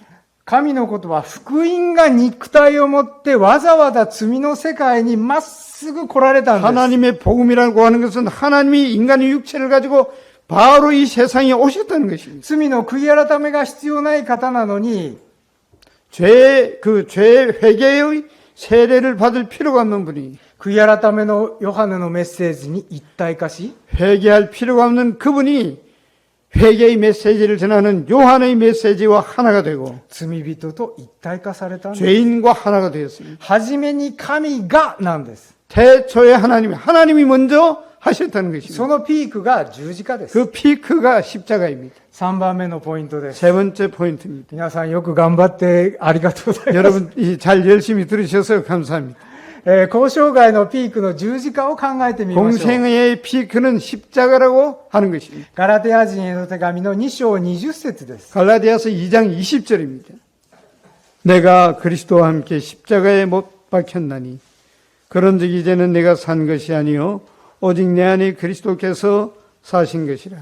神のことは福音が肉体を持ってわざわざ罪の世界にまっすぐ来られたんです。 하나님의 복음이라고 하는 것은 하나님이 인간의 육체를 가지고 바로 이 세상에 오셨다는 것입니다. 罪の悔い改めが必要ない方なのに 죄 회개의 세례를 받을 필요가 없는 분이 悔い改めのヨハネのメッセージに一体化し 회개할 필요가 없는 그분이 회개의 메시지를 전하는 요한의 메시지와 하나가 되고 罪人と一体化されたんです。 죄인과 하나가 되었습니다. 初めに神がなんです。 태초에 하나님이 먼저 하셨다는 そ 것입니다. のピークが十字架です。 그 피크가 십자가입니다. 3番目のポイントです。 세 번째 포인트입니다. 皆さんよく頑張ってありがとうございます。 여러분 잘 열심히 들으셔서 감사합니다. 交渉外のピークの十字架を考えてみましょう。 공생의 피크는 십자가라고 하는 것입니다. ガラテヤ人への手紙の2章20節です。 갈라디아서 2장 20절입니다. 내가 그리스도와 함께 십자가에 못 박혔나니 그런즉 이제는 내가 산 것이 아니요 오직 내 안에 그리스도께서 사신 것이라.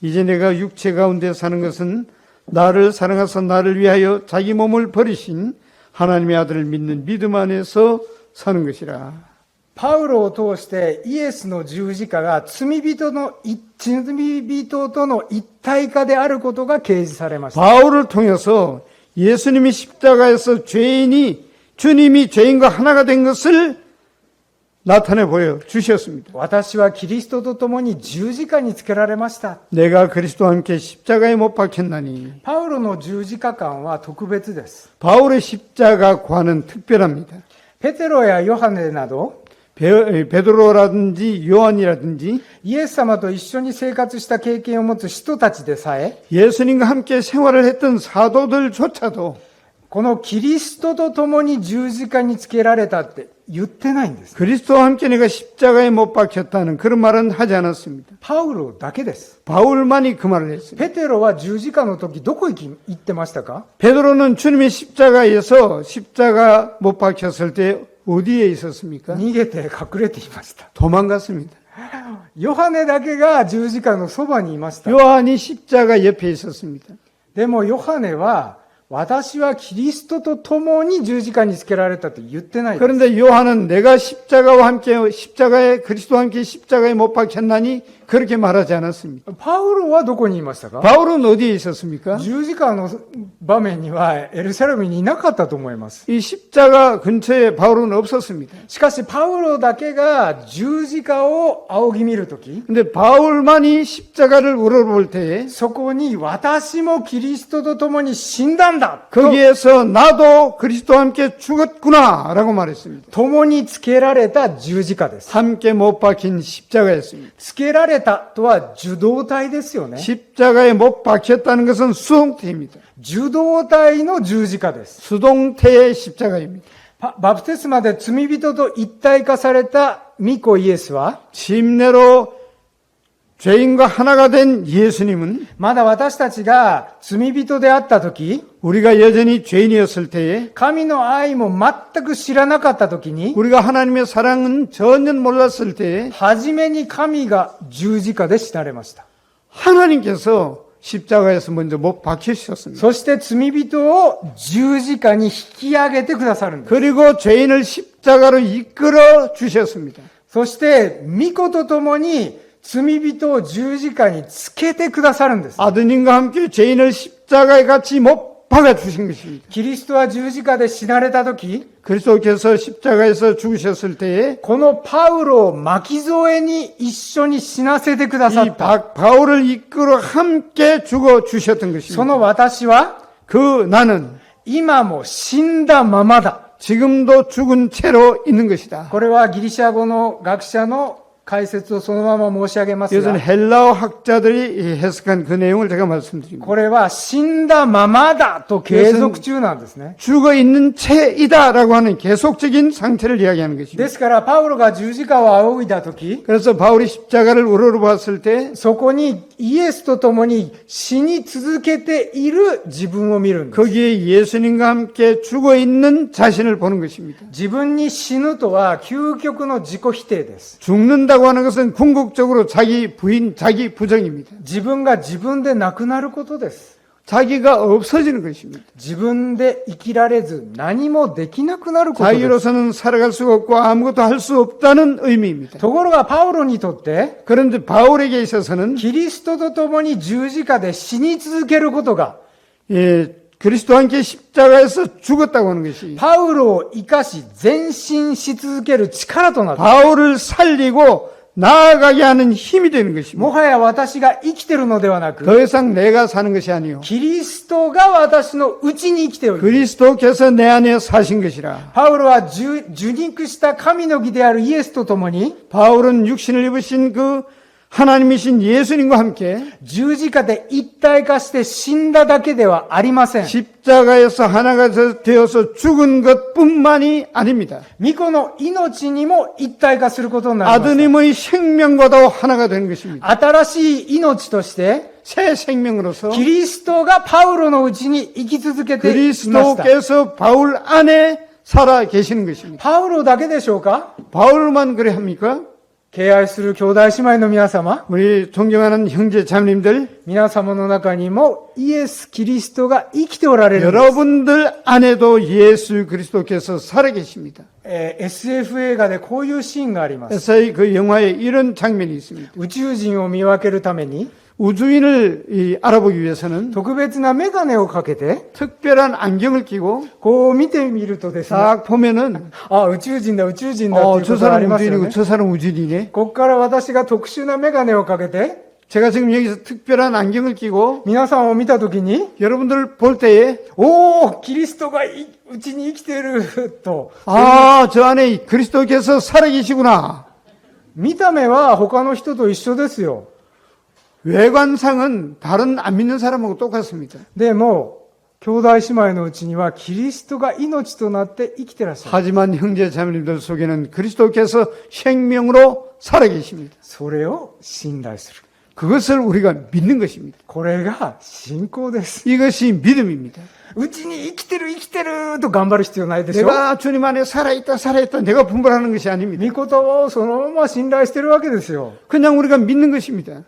이제 내가 육체 가운데 사는 것은 나를 사랑하사 나를 위하여 자기 몸을 버리신 하나님의 아들을 믿는 믿음 안에서 사는 것이라. パウロを通してイエスの十字架が罪人との一体化であることが掲示されました。 바울을 통해서 예수님이 십자가에서 주님이 죄인과 하나가 된 것을 나타내 보여 주셨습니다. 私はキリストと共に十字架につけられました。 내가 그리스도와 함께 십자가에 못 박혔나니. パウロの十字架感は特別です。 바울의 십자가관은 특별합니다. ペテロやヨハネなど、 베드로라든지 요한이라든지 イエス様と一緒に生活した経験を持つ人たちでさえ、 예수님과 함께 생활을 했던 사도들조차도 このキリストと共に十字架につけられたって言ってないんです。 그리스도와 함께 내가 십자가에 못 박혔다는 그런 말은 하지 않았습니다. パウロだけです。 바울만이 그 말을 했습니다. ペテロは十字架の時どこ行ってましたか？ 베드로는 주님의 십자가에서 십자가 못 박혔을 때 어디에 있었습니까? 逃げて隠れていました。 도망갔습니다. ヨハネだけが十字架のそばにいました。 요한이 십자가 옆에 있었습니다. でもヨハネは、私はキリストと共に十字架につけられたと言ってないです。 그런데 요한은 내가 십자가와 함께 십자가에 그리스도와 함께 십자가에 못 박혔나니 그렇게 말하지 않았습니다. パウロはどこにいましたか？ 바울은 어디에 있었습니까? 十字架の場面にはエルサレムにいなかったと思います。 이 십자가 근처에 바울은 없었습니다. しかしパウロだけが十字架を仰ぎ見るとき、 근데 바울만이 십자가를 우러볼 때에 そこに私もキリストと共に死んだんだと 거기에서 나도 그리스도와 함께 죽었구나라고 말했습니다. 共につけられた十字架です。 함께 못 박힌 십자가였습니다. つけられたとは受動体ですよね。 십자가에 못 박혔다는 것은 수동태입니다. 受動体の十字架です。 수동태의 십자가입니다. バプテスマで罪人と一体化された御子イエスは、 침례로 죄인과 하나가 된 예수님은 まだ私たちが罪人であったとき、 우리가 여전히 죄인이었을 때에 神の愛も全く知らなかったときに、 우리가 하나님의 사랑은 전혀 몰랐을 때에 初めに神が十字架で死なれました。 하나님께서 십자가에서 먼저 못 박히셨습니다. そして罪人を十字架に引き上げてくださるんです。 그리고 죄인을 십자가로 이끌어 주셨습니다. そして御子と共に罪人を十字架につけてくださるんです。 아드님과 함께 죄인을 십자가에 같이 못 박아주신 것입니다. キリストは十字架で死なれたとき、 그리스도께서 십자가에서 죽으셨을 때에 このパウロを巻き添えに一緒に死なせてくださ 이 った。 바울을 이끌어 함께 죽어 주셨던 その 것입니다. 私は 그 나는 今も死んだままだ。 지금도 죽은 채로 있는 것이다. これはギリシャ語の学者の解説をそのまま申し上げます 이것은 が、 헬라어 학자들이 해석한 그 내용을 제가 말씀드립니다. これは死んだままだと継続中なんですね。 죽어 있는 채이다라고 하는 계속적인 상태를 이야기하는 で 것입니다. すからパウロが十字架を仰いだとき、 그래서 바울이 십자가를 우러러봤을 때 そこにイエスと共に死に続けている自分を見るんです。 거기에 예수님과 함께 죽어 있는 자신을 보는 것입니다. 自分に死ぬとは究極の自己否定です。 죽는다고 하는 것은 궁극적으로 자기 부인, 자기 부정입니다. 自分が自分でなくなることです。 자기가 없어지는 것입니다. 自分で生きられず何もできなくなることです。 자기로서는 살아갈 수가 없고 아무것도 할 수 없다는 의미입니다. ところがパウロにとって、 그런데 바울에게 있어서는 キリストと共に十字架で死に続けることが、 그리스도와 함께 십자가에서 죽었다고 하는 것이 パウロを生かし前進し続ける力となった。 바울을 살리고 나아가게 하는 힘이 되는 것입니다. もはや私が生きてるのではなく、 더 이상 내가 사는 것이 아니요 キリストが私のうちに生きており、 그리스도께서 내 안에 사신 것이라. パウロは受肉した神の義であるイエスと共に、 바울은 육신을 입으신 그 하나님이신 예수님과 함께 十字架で一体化して死んだだけではありません。 십자가에서 하나가 되어서 죽은 것뿐만이 아닙니다. 御子の命にも一体化することになりました。 아드님의 생명과도 하나가 되는 것입니다. 新しい命として、 새 생명으로서 キリストがパウロのうちに生き続けていました。 그리스도께서 바울 안에 살아 계시는 것입니다. パウロだけでしょうか？ 바울만 그래 합니까? 敬愛する兄弟姉妹の皆様、 우리 존경하는 형제 자매님들, 皆様の中にもイエス・キリストが生きておられるんです。 여러분들 안에도 예수 그리스도께서 살아 계십니다. SF 映画でこういうシーンがあります。 에서의 그 영화에 이런 장면이 있습니다. 宇宙人を見分けるために、 우주인을 알아보기 위해서는 特別なメガネをかけて、 특별한 안경을 끼고 こう見てみるとですね、 딱 보면은 あ、宇宙人だ、宇宙人だっていう 저 ことがあり 사람 ますよ 우주인이고 ね。 저 사람 우주인이네. ここから私が特殊なメガネをかけて、 제가 지금 여기서 특별한 안경을 끼고 皆さんを見たときに、 여러분들을 볼 때에 おー、キリストがうちに生きていると、 아, 저 안에 그리스도께서 살아계시구나. 見た目は他の人と一緒ですよ。 외관상은 다른 안 믿는 사람하고 똑같습니다. でも、兄弟姉妹のうちにはキリストが命となって生きてらっしゃる。 하지만 형제 자매님들 속에는 그리스도께서 생명으로 살아계십니다. それを信頼する。 그것을 우리가 믿는 것입니다. これが信仰です。 이것이 믿음입니다. うちに生きてる生きてると頑張る必要ないでしょ。 내가 주님 안에 살아있다 내가 분별하는 것이 아닙니다. 御言葉をそのまま信頼してるわけですよ。 그냥 우리가 믿는 것입니다.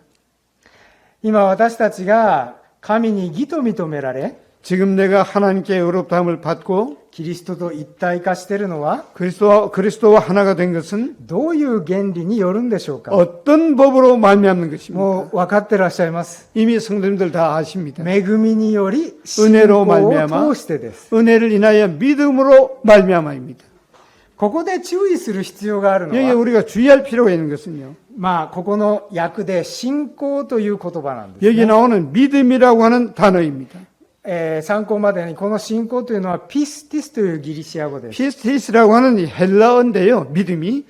今私たちが神に義と認められ、 지금 내가 하나님께 의롭다함을 받고 キリストと一体化しているのは 그리스도와 하나가 된 것은 どういう原理によるんでしょうか。 어떤 법으로 말미암는 것입니까? もう分かってらっしゃいます。 이미 성도님들 다 아십니다. 恵みにより信 은혜로 仰を 말미암아 通してです。 은혜를 인하여 믿음으로 말미암아입니다. ここで注意する必要があるの 여기 は、 우리가 주의할 필요가 있는 것은요. まあここの訳で信仰という言葉なんです、 여기 ね。 나오는 믿음이라고 하는 단어입니다. 参考までにこの信仰というのはピスティスというギリシア語です。 피스티스라고 하는 이 헬라어인데요. 믿음이.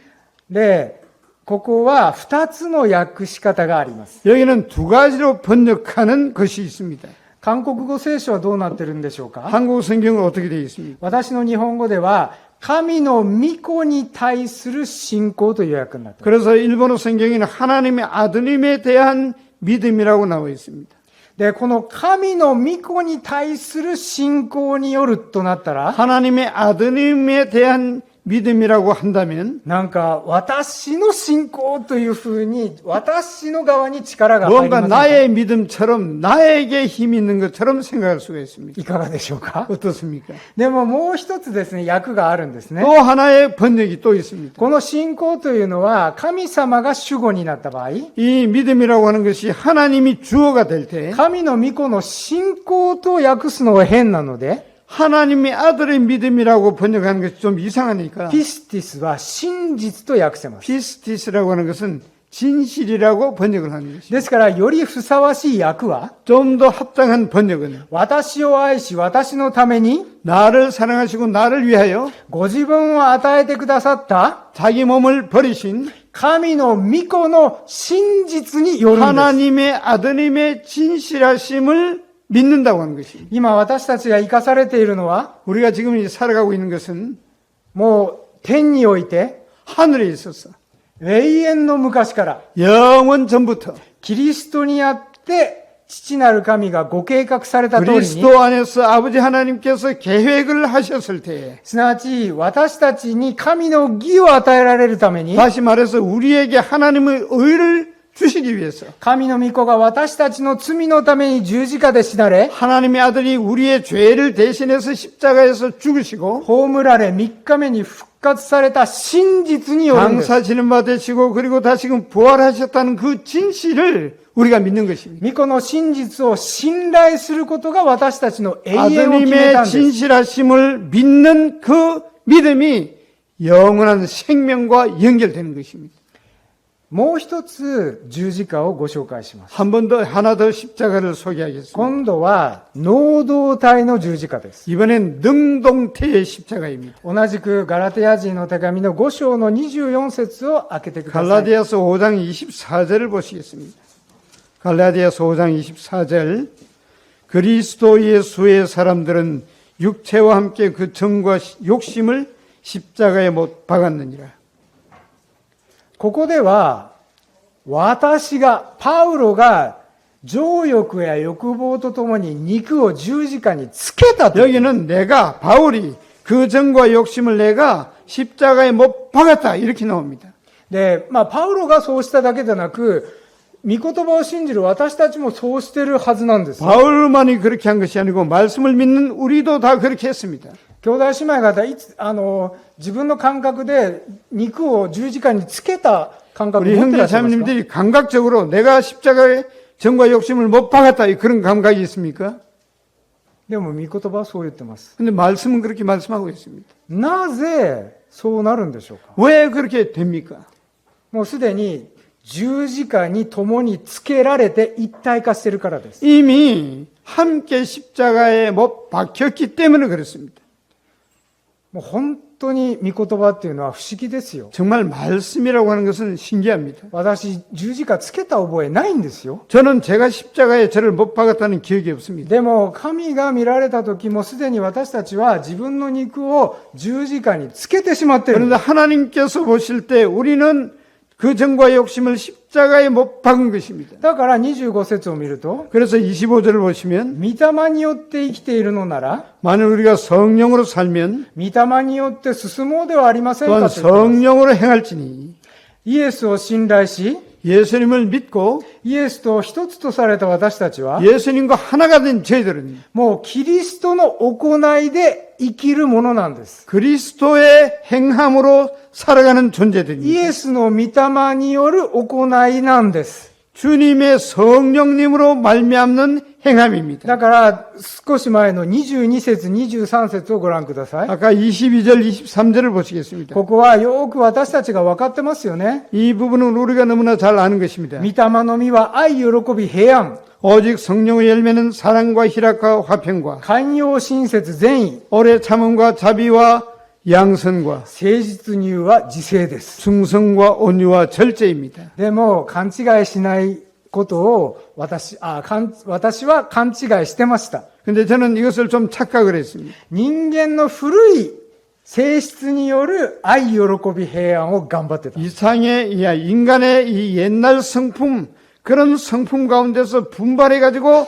で、ここは2つの訳し方があります。 여기는 두 가지로 번역하는 것이 있습니다. 韓国語聖書はどうなってるんでしょうか。 한국 성경은 어떻게 되어 있습니까? 私の日本語では神の御子に対する信仰という訳になっています。 그래서 일본어 성경에는 하나님의 아드님에 대한 믿음이라고 나와 있습니다. で、この神の御子に対する信仰によるとなったら、 하나님의 아드님에 대한 믿음이라고 한다면 なんか私の信仰というふうに私の側に力が入り 뭔가 ませんか。 나의 믿음처럼 나에게 힘이 있는 것처럼 생각할 수가 있습니다. いかがでしょうか。 어떻습니까? でももう一つですね、訳があるんですね。 또 하나의 번역이 또 있습니다. この信仰というのは神様が主語になった場合、 이 믿음이라고 하는 것이 하나님이 주어가 될 때 神の御子の信仰と訳すのは変なので、 하나님의 아들의 믿음이라고 번역하는 것이 좀 이상하니까 ピスティスは真実と訳せます。 피스티스라고 하는 것은 진실이라고 번역을 하는 것입니다. ですから、よりふさわしい訳は、 좀 더 합당한 번역은 私を愛し、私のために、 나를 사랑하시고 나를 위하여 ご自分を与えてくださった 자기 몸을 버리신 神の御子の真実によるんです。 하나님의 아드님의 진실하심을 믿는다고 하는 것입니다. 今私たちが生かされているのは、 우리가 지금 살아가고 있는 것은 もう天において、 하늘에 있어서 永遠の昔から、 영원 전부터 キリストにあって、父なる神がご計画された通りに、 그리스도 안에서 아버지 하나님께서 계획을 하셨을 때에 すなわち私たちに神の義を与えられるために、 다시 말해서 우리에게 하나님의 의를 주시기 위해서 神の御子が私たちの罪のために十字架で死なれ、 하나님의 아들이 우리의 죄를 대신해서 십자가에서 죽으시고 葬られ3日目に復活された真実によるんです。 장사 지는 바 되시고 그리고 다시금 부활하셨다는 그 진실을 우리가 믿는 것입니다. 御子の真実を信頼することが私たちの永遠を決めたん 아드님의 です。 진실하심을 믿는 그 믿음이 영원한 생명과 연결되는 것입니다. もう一つ十字架をご紹介します。 한 번 더 하나 더 십자가를 소개하겠습니다. 今度は能動体の十字架です。 이번엔 능동태의 십자가입니다. 同じくガラテヤ人の手紙の5章の24節を開けてください。 갈라디아서 5장 24절을 보시겠습니다. 갈라디아서 5장 24절 그리스도 예수의 사람들은 육체와 함께 그 정과 욕심을 십자가에 못 박았느니라. ここでは、パウロが情欲や欲望とともに肉を十字架につけたと。 여기는 내가 바울이 그 정과 욕심을 내가 십자가에 못 박았다 이렇게 나옵니다. で、パウロがそうしただけでなく、御言葉を信じる私たちもそうしてるはずなんです。 바울만이 그렇게 한 것이 아니고 말씀을 믿는 우리도 다 그렇게 했습니다. 兄弟姉妹方、自分の感覚で肉を十字架につけた感覚を 우리 持ってら 형제 っしゃいますか？ 자매님들이 감각적으로 내가 십자가에 정과 욕심을 못 박았다. 그런 감각이 있습니까? でも、御言葉はそう言ってます。 근데 말씀은 그렇게 말씀하고 있습니다. なぜそうなるんでしょうか。 왜 그렇게 됩니까? もうすでに十字架に共につけられて一体化しているからです。 이미 함께 십자가에 못 박혔기 때문에 그렇습니다. もう本当に御言葉っていうのは不思議ですよ。 정말 말씀이라고 하는 것은 신기합니다. 私、十字架つけた覚えないんですよ。 저는 제가 십자가에 저를 못 박았다는 기억이 없습니다. でも、神が見られた時もすでに私たちは自分の肉を十字架につけてしまっている。 그런데 하나님께서 보실 때 우리는 그 정과 욕심을 십자가에 못 박은 것입니다. だから25節を見ると、 그래서 25절을 보시면 御霊によって生きているのなら、 만일 우리가 성령으로 살면 御霊によって進もうではありません 또한 かと言っています。 성령으로 행할지니 イエスを信頼し、 예수님을 믿고 イエスと一つとされた私たちは、 예수님과 하나가 된 저희들은 もうキリストの行いで生きるものなんです。 그리스도의 행함으로 살아가는 イ 존재들입니다. エスの御霊による行いなんです。 주님의 성령님으로 말미암는 행함입니다. だから少し前の22節、23節をご覧ください。 아까 22절, 23절을 보시겠습니다. ここはよく私たちが分かってますよね。 이 부분은 우리가 너무나 잘 아는 것입니다. 御霊の実は愛、喜び、平安、 오직 성령의 열매는 사랑과 희락과 화평과 寛容、親切、善意、 오래 참음과 자비와 양선과 誠実に言うは自制です。 충성과 온유와 절제입니다. でも勘違いしないことを私は勘違いしてました。 근데 저는 이것을 좀 착각을 했습니다. 人間の古い性質による愛、喜び、平安を頑張ってた。 인간의 이 옛날 성품, 그런 성품 가운데서 분발해가지고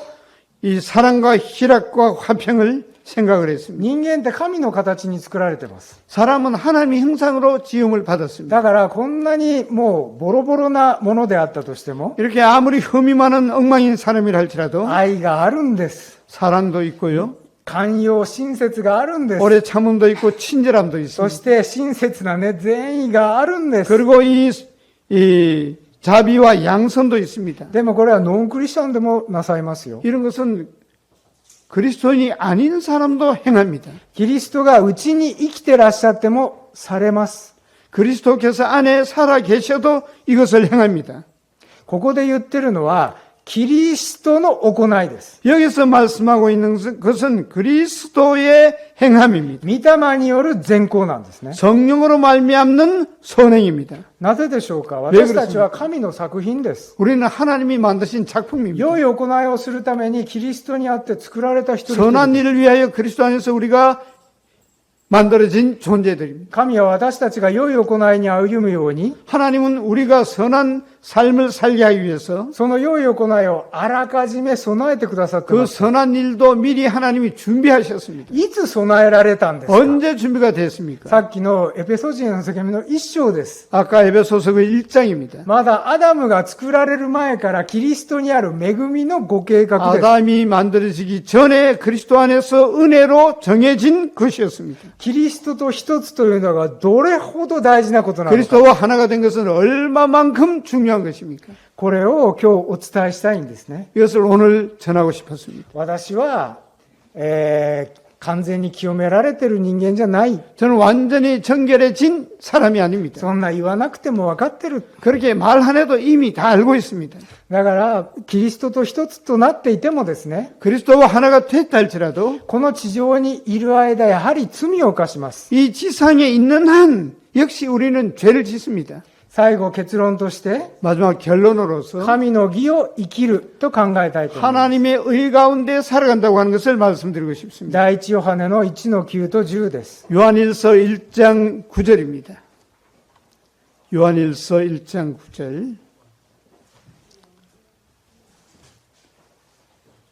이 사랑과 희락과 화평을 생각을 했습니다. 人間って神の形に作られてます。 사람은 하나님의 형상으로 지음을 받았습니다. だからこんなにもうボロボロなものであったとしても 이렇게 아무리 흠이 많은 엉망인 사람이라 할지라도 愛があるんです。 사랑도 있고요. 寛容、親切があるんです。 오래 참음도 있고 친절함도 そ 있습니다. して親切なね、善意があるんです。 그리고 이 자비와 양선도 있습니다. でもこれはノンクリスチャンでもなさいますよ。 이런 것은 그리스도인이 아닌 사람도 행합니다. キリストがうちに生きてらっしゃってもされます。 그리스도께서 안에 살아 계셔도 이것을 행합니다. ここで言ってるのはキリストの行いです。 여기서 말씀하고 있는 것은 그리스도의 행함입니다. 御霊による善行なんですね。 성령으로 말미암는 선행입니다. なぜでしょうか。私たちは神の作品です。 우리는 하나님이 만드신 작품입니다. 良い行いをするためにキリストにあって作られた一人一人 선한 일을 위하여 그리스도 안에서 우리가 만들어진 존재들입니다. 神は私たちが良い行いに歩むように 하나님은 우리가 선한 삶을 살게 하기 위해서 その良い行いをあらかじめ備えてくださって 그 ます。 선한 일도 미리 하나님이 준비하셨습니다. いつ備えられたんですか。 언제 준비가 됐습니까? さっきのエペソ人の手紙の一章です。 아까 에베소서 그 1장입니다. まだアダムが作られる前からキリストにある恵みのご計画です。 아담이 만들어지기 전에 그리스도 안에서 은혜로 정해진 것이었습니다. キリストと一つというのがどれほど大事なことなのか。 그리스도와 하나가 된 것은 얼마만큼 중요한 것입니까? これを今日お伝えしたいんですね。 이것을 오늘 전하고 싶었습니다. 私は、完全に清められている人間じゃない。 저는 완전히 정결해진 사람이 아닙니다. そんな言わなくても分かってる。 그렇게 말 안 해도 이미 다 알고 있습니다. だから、キリストと一つとなっていてもですね、 그리스도와 하나가 됐다 할지라도 この地上にいる間、やはり罪を犯します。 이 지상에 있는 한 역시 우리는 죄를 짓습니다. 最後結論として、 마지막 결론으로서 神の義を生きると考えたいと思います。 하나님의 의 가운데 살아간다고 하는 것을 말씀드리고 싶습니다. 第一ヨハネの1の9と10です。 요한일서 1장 9절입니다. 요한일서 1장 9절.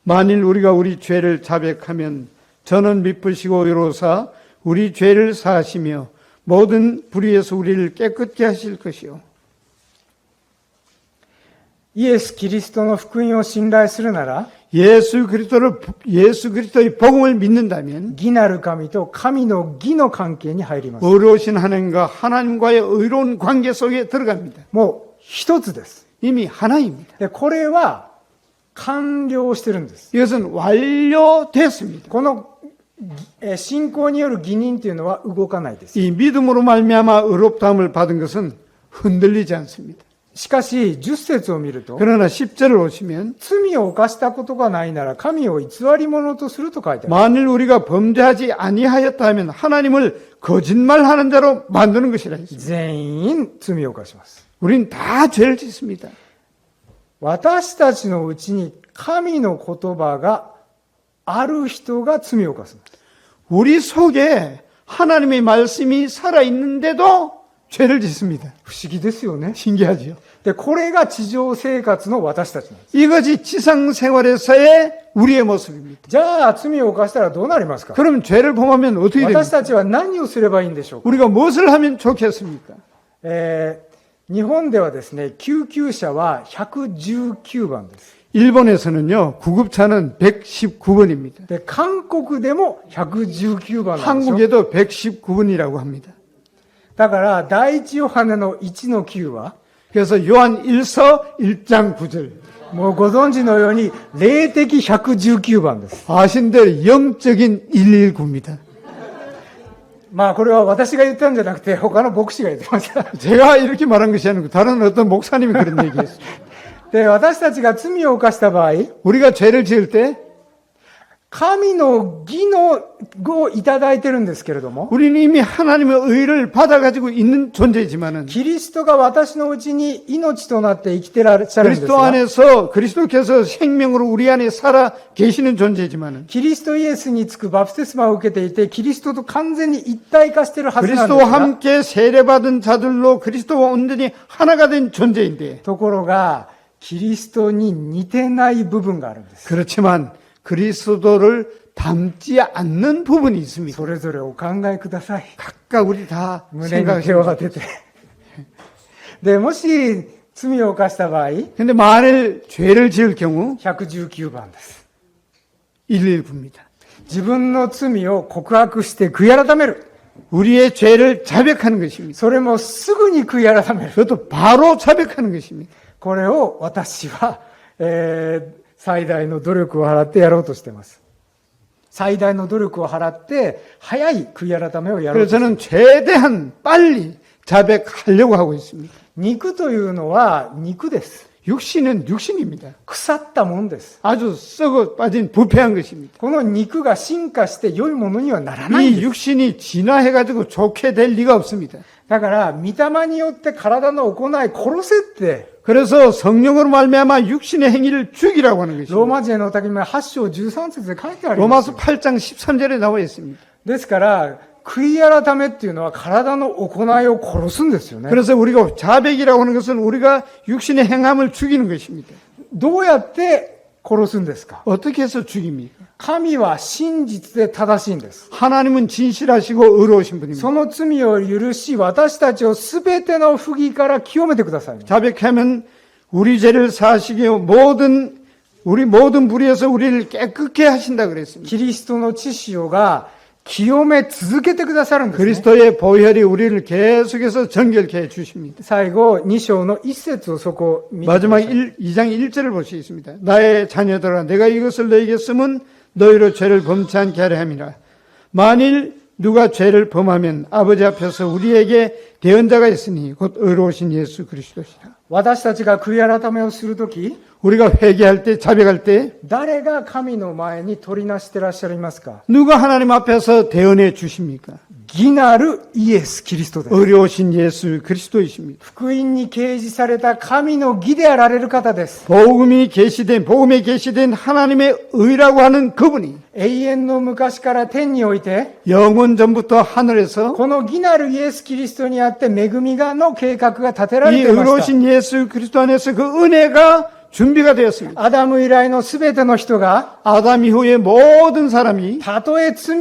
만일 우리가 우리 죄를 자백하면 저는 미쁘시고 의로우사 우리 죄를 사하시며 모든 불의에서 우리를 깨끗게 하실 것이요. イエス・キリストの福音を信頼するなら、 예수 그리스도의 복음을 믿는다면 義なる神と神の義の関係に入ります。 의로우신 하나님과 하나님과의 의로운 관계 속에 들어갑니다. もう一つです。 이미 하나입니다. で、これは完了してるんです。 이것은 완료됐습니다. この信仰による義人というのは動かないです。 이 믿음으로 말미암아 의롭다함을 받은 것은 흔들리지 않습니다. しかし10節を見ると 그러나 10절을 보시면 罪を犯したことがないなら神を偽り者とすると書いてある。 만일 우리가 범죄하지 아니하였다 하면 하나님을 거짓말하는 자로 만드는 것이라 했습니다. 全員罪を犯します。 우린 다 죄를 짓습니다. 私たちのうちに神の言葉がある人が罪を犯すんです。 우리 속에 하나님의 말씀이 살아있는데도 죄를 짓습니다. 不思議ですよね。 신기하죠. で、これが地上生活の私たちなんです。 이것이 지상생활에서의 우리의 모습입니다. じゃあ罪を犯したらどうなりますか？ 그럼 죄를 범하면 어떻게 私 됩니까? たちは何をすればいいんでしょうか？ 우리가 무엇을 하면 좋겠습니까? 日本ではですね、救急車は119番です。 일본에서는요, 구급차는 119번입니다. で、韓国でも119番なんですよ。 한국에도 119번이라고 합니다. だから第一ヨハネの1の9は 그래서 요한 1서 1장 9절. もうご存知のように霊的119番です。 아신 대로 영적인 119입니다. まあこれは私が言ったんじゃなくて他の牧師が言ってました。 제가 이렇게 말한 것이 아니고 다른 어떤 목사님이 그런 얘기했어요. で、私たちが罪を犯した場合、 우리가 죄를 지을 때 神の義の具をいただいてるんですけれども、 우리는 이미 하나님의 의를 받아가지고 있는 존재이지만은 キリストが私のうちに命となって生きてらっしゃるんです 그리스도 が、 안에서 그리스도께서 생명으로 우리 안에 살아 계시는 존재이지만은 キリストイエスにつくバプテスマを受けていて、キリストと完全に一体化しているはずなんです 그리스도와 が、 함께 세례받은 자들로 그리스도와 온전히 하나가 된 존재인데 ところが、キリストに似てない部分があるんです。 그렇지만 그리스도를 닮지 않는 부분이 있습니다. それぞれお考えください。 각각 우리 다 胸に手を当 생각합니다. てて。で、もし罪を犯した場合、 근데 만일 죄를 지을 경우 119番です。 119입니다. 自分の罪を告白して悔い改める。 우리의 죄를 자백하는 것입니다. それもすぐに悔い改める。 그것도 바로 자백하는 것입니다. これを私は、最大の努力を払ってやろうとしています。最大の努力を払って早い悔い改めをやろう 그래서 としていま 저는 す。 최대한 빨리 자백하려고 하고 있습니다. 肉というのは肉です。 육신은 육신입니다. 腐ったもんです。 아주 썩어 빠진 부패한 것입니다. この肉が進化して良いものにはならないん 이 です。 육신이 진화해가지고 좋게 될 리가 없습니다. だから、御霊によって体の行い殺せって、 그래서 성령으로 말미암아 육신의 행위를 죽이라고 하는 ロー 것입니다. マ人への手紙8章13節で書いてありま 로마서 す。8장 13절에 나와 있습니다. ですから、悔い改めっていうのは体の行いを殺すんですよね。 그래서 우리가 자백이라고 하는 것은 우리가 육신의 행함을 죽이는 것입니다. どうやって殺すんですか？ 어떻게 해서 죽입니까? 神は真実で正しいんです。 하나님은 진실하시고 의로우신 분입니다. その罪を許し、私たちをすべての不義から清めてください。 자백하면 우리 죄를 사하시고 우리 모든 불의에서 우리를 깨끗게 하신다 그랬습니다. キリストの知潮が清め続けてくださるんです、ね。 그리스도의 보혈이 우리를 계속해서 정결케 해 주십니다. 最後、2章の1節をそこを見てください。 마지막 2장 1절을 보시겠습니다. 나의 자녀들아 내가 이것을 너에게 쓰면 너희로 죄를 범치 않게 하려 함이라. 만일 누가 죄를 범하면 아버지 앞에서 우리에게 대언자가 있으니 곧 의로우신 예수 그리스도시라. 私たちが悔い改めをするとき、 우리가 회개할 때 자백할 때 誰が神の前に取りなしてらっしゃいますか？ 누가 하나님 앞에서 대언해 주십니까? 義なるイエス・キリストです。 의로우신 예수 그리스도이십니다. 福音に掲示された神の義であられる方です。 복음에 계시된 하나님의 의라고 하는 그분이 永遠の昔から天において、 영원 전부터 하늘에서 この義なるイエス・キリストにあって恵みがの計画が立てら 이 れていました。 의로우신 예수 그리스도 안에서 그 은혜가 준비가 되었습니다. アダム以来のすべての人が、 아담 이후의 모든 사람이 たとえ罪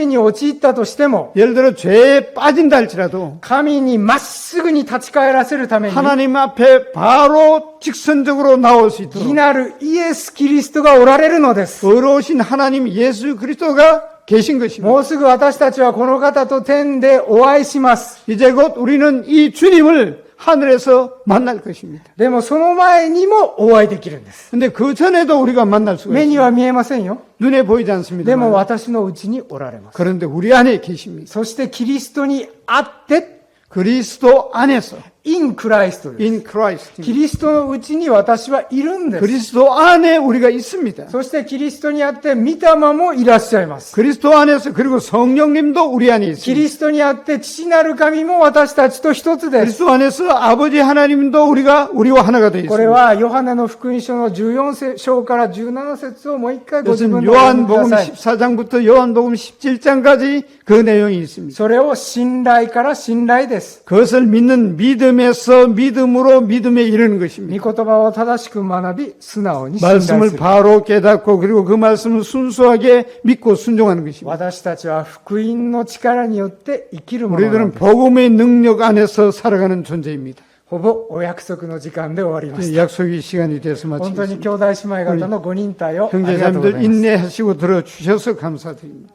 に陥ったとしても、 예를 들어 죄에 빠진다 할지라도 神にまっすぐに立ち返らせるために、 하나님 앞에 바로 직선적으로 나올 수 義 있도록 なるイエス・キリストがおられるのです。 의로우신 하나님 예수 그리스도가 계신 것입니다. もうすぐ私たちはこの方と天でお会いします。 이제 곧 우리는 이 주님을 하늘에서 만날 것입니다. でもその前にもお会いできるんです。 근데 그 전에도 우리가 만날 수가 目に 있습니다. は見えませんよ。 눈에 보이지 で 않습니다. も私のうちにおられます。 그런데 우리 안에 계십니다. そしてキリストにあって、 그리스도 안에서 in クライストです。 in Christ キリストのうちに私はいるんです。 그리스도 안에 우리가 있습니다. そしてキリストにあって、御霊もいらっしゃいます。 그리스도 안에서 그리고 성령님도 우리 안에 キ 있습니다. リストにあって父なる神も私たちと一つです。 그리스도 안에서 아버지 하나님도 우리와 하나가 되어 これ 있습니다. はヨハネの福音書の14章から17節をもう一回ご自 이것은 分でお読みくだ 요한복음 さい。 14장부터 요한복음 17장까지 그 내용이 있습니다. それを信頼から信頼です。 그것을 믿는 믿음에서 믿음으로 믿음에 이르는 것입니다. 御言葉を正しく学び、素直に信頼す 말씀을 る。 바로 깨닫고 그리고 그 말씀을 순수하게 믿고 순종하는 것입니다. 私たちは福音の力によって生きるものなん 우리들은 です。 복음의 능력 안에서 살아가는 존재입니다. ほぼお約束の時間で終わりまし 약속의 시간이 돼서 た。本当に 마치겠습니다. 兄弟姉妹方のご忍耐をありがとうござい 형제자매들 ます。 인내하시고 들어주셔서 감사드립니다.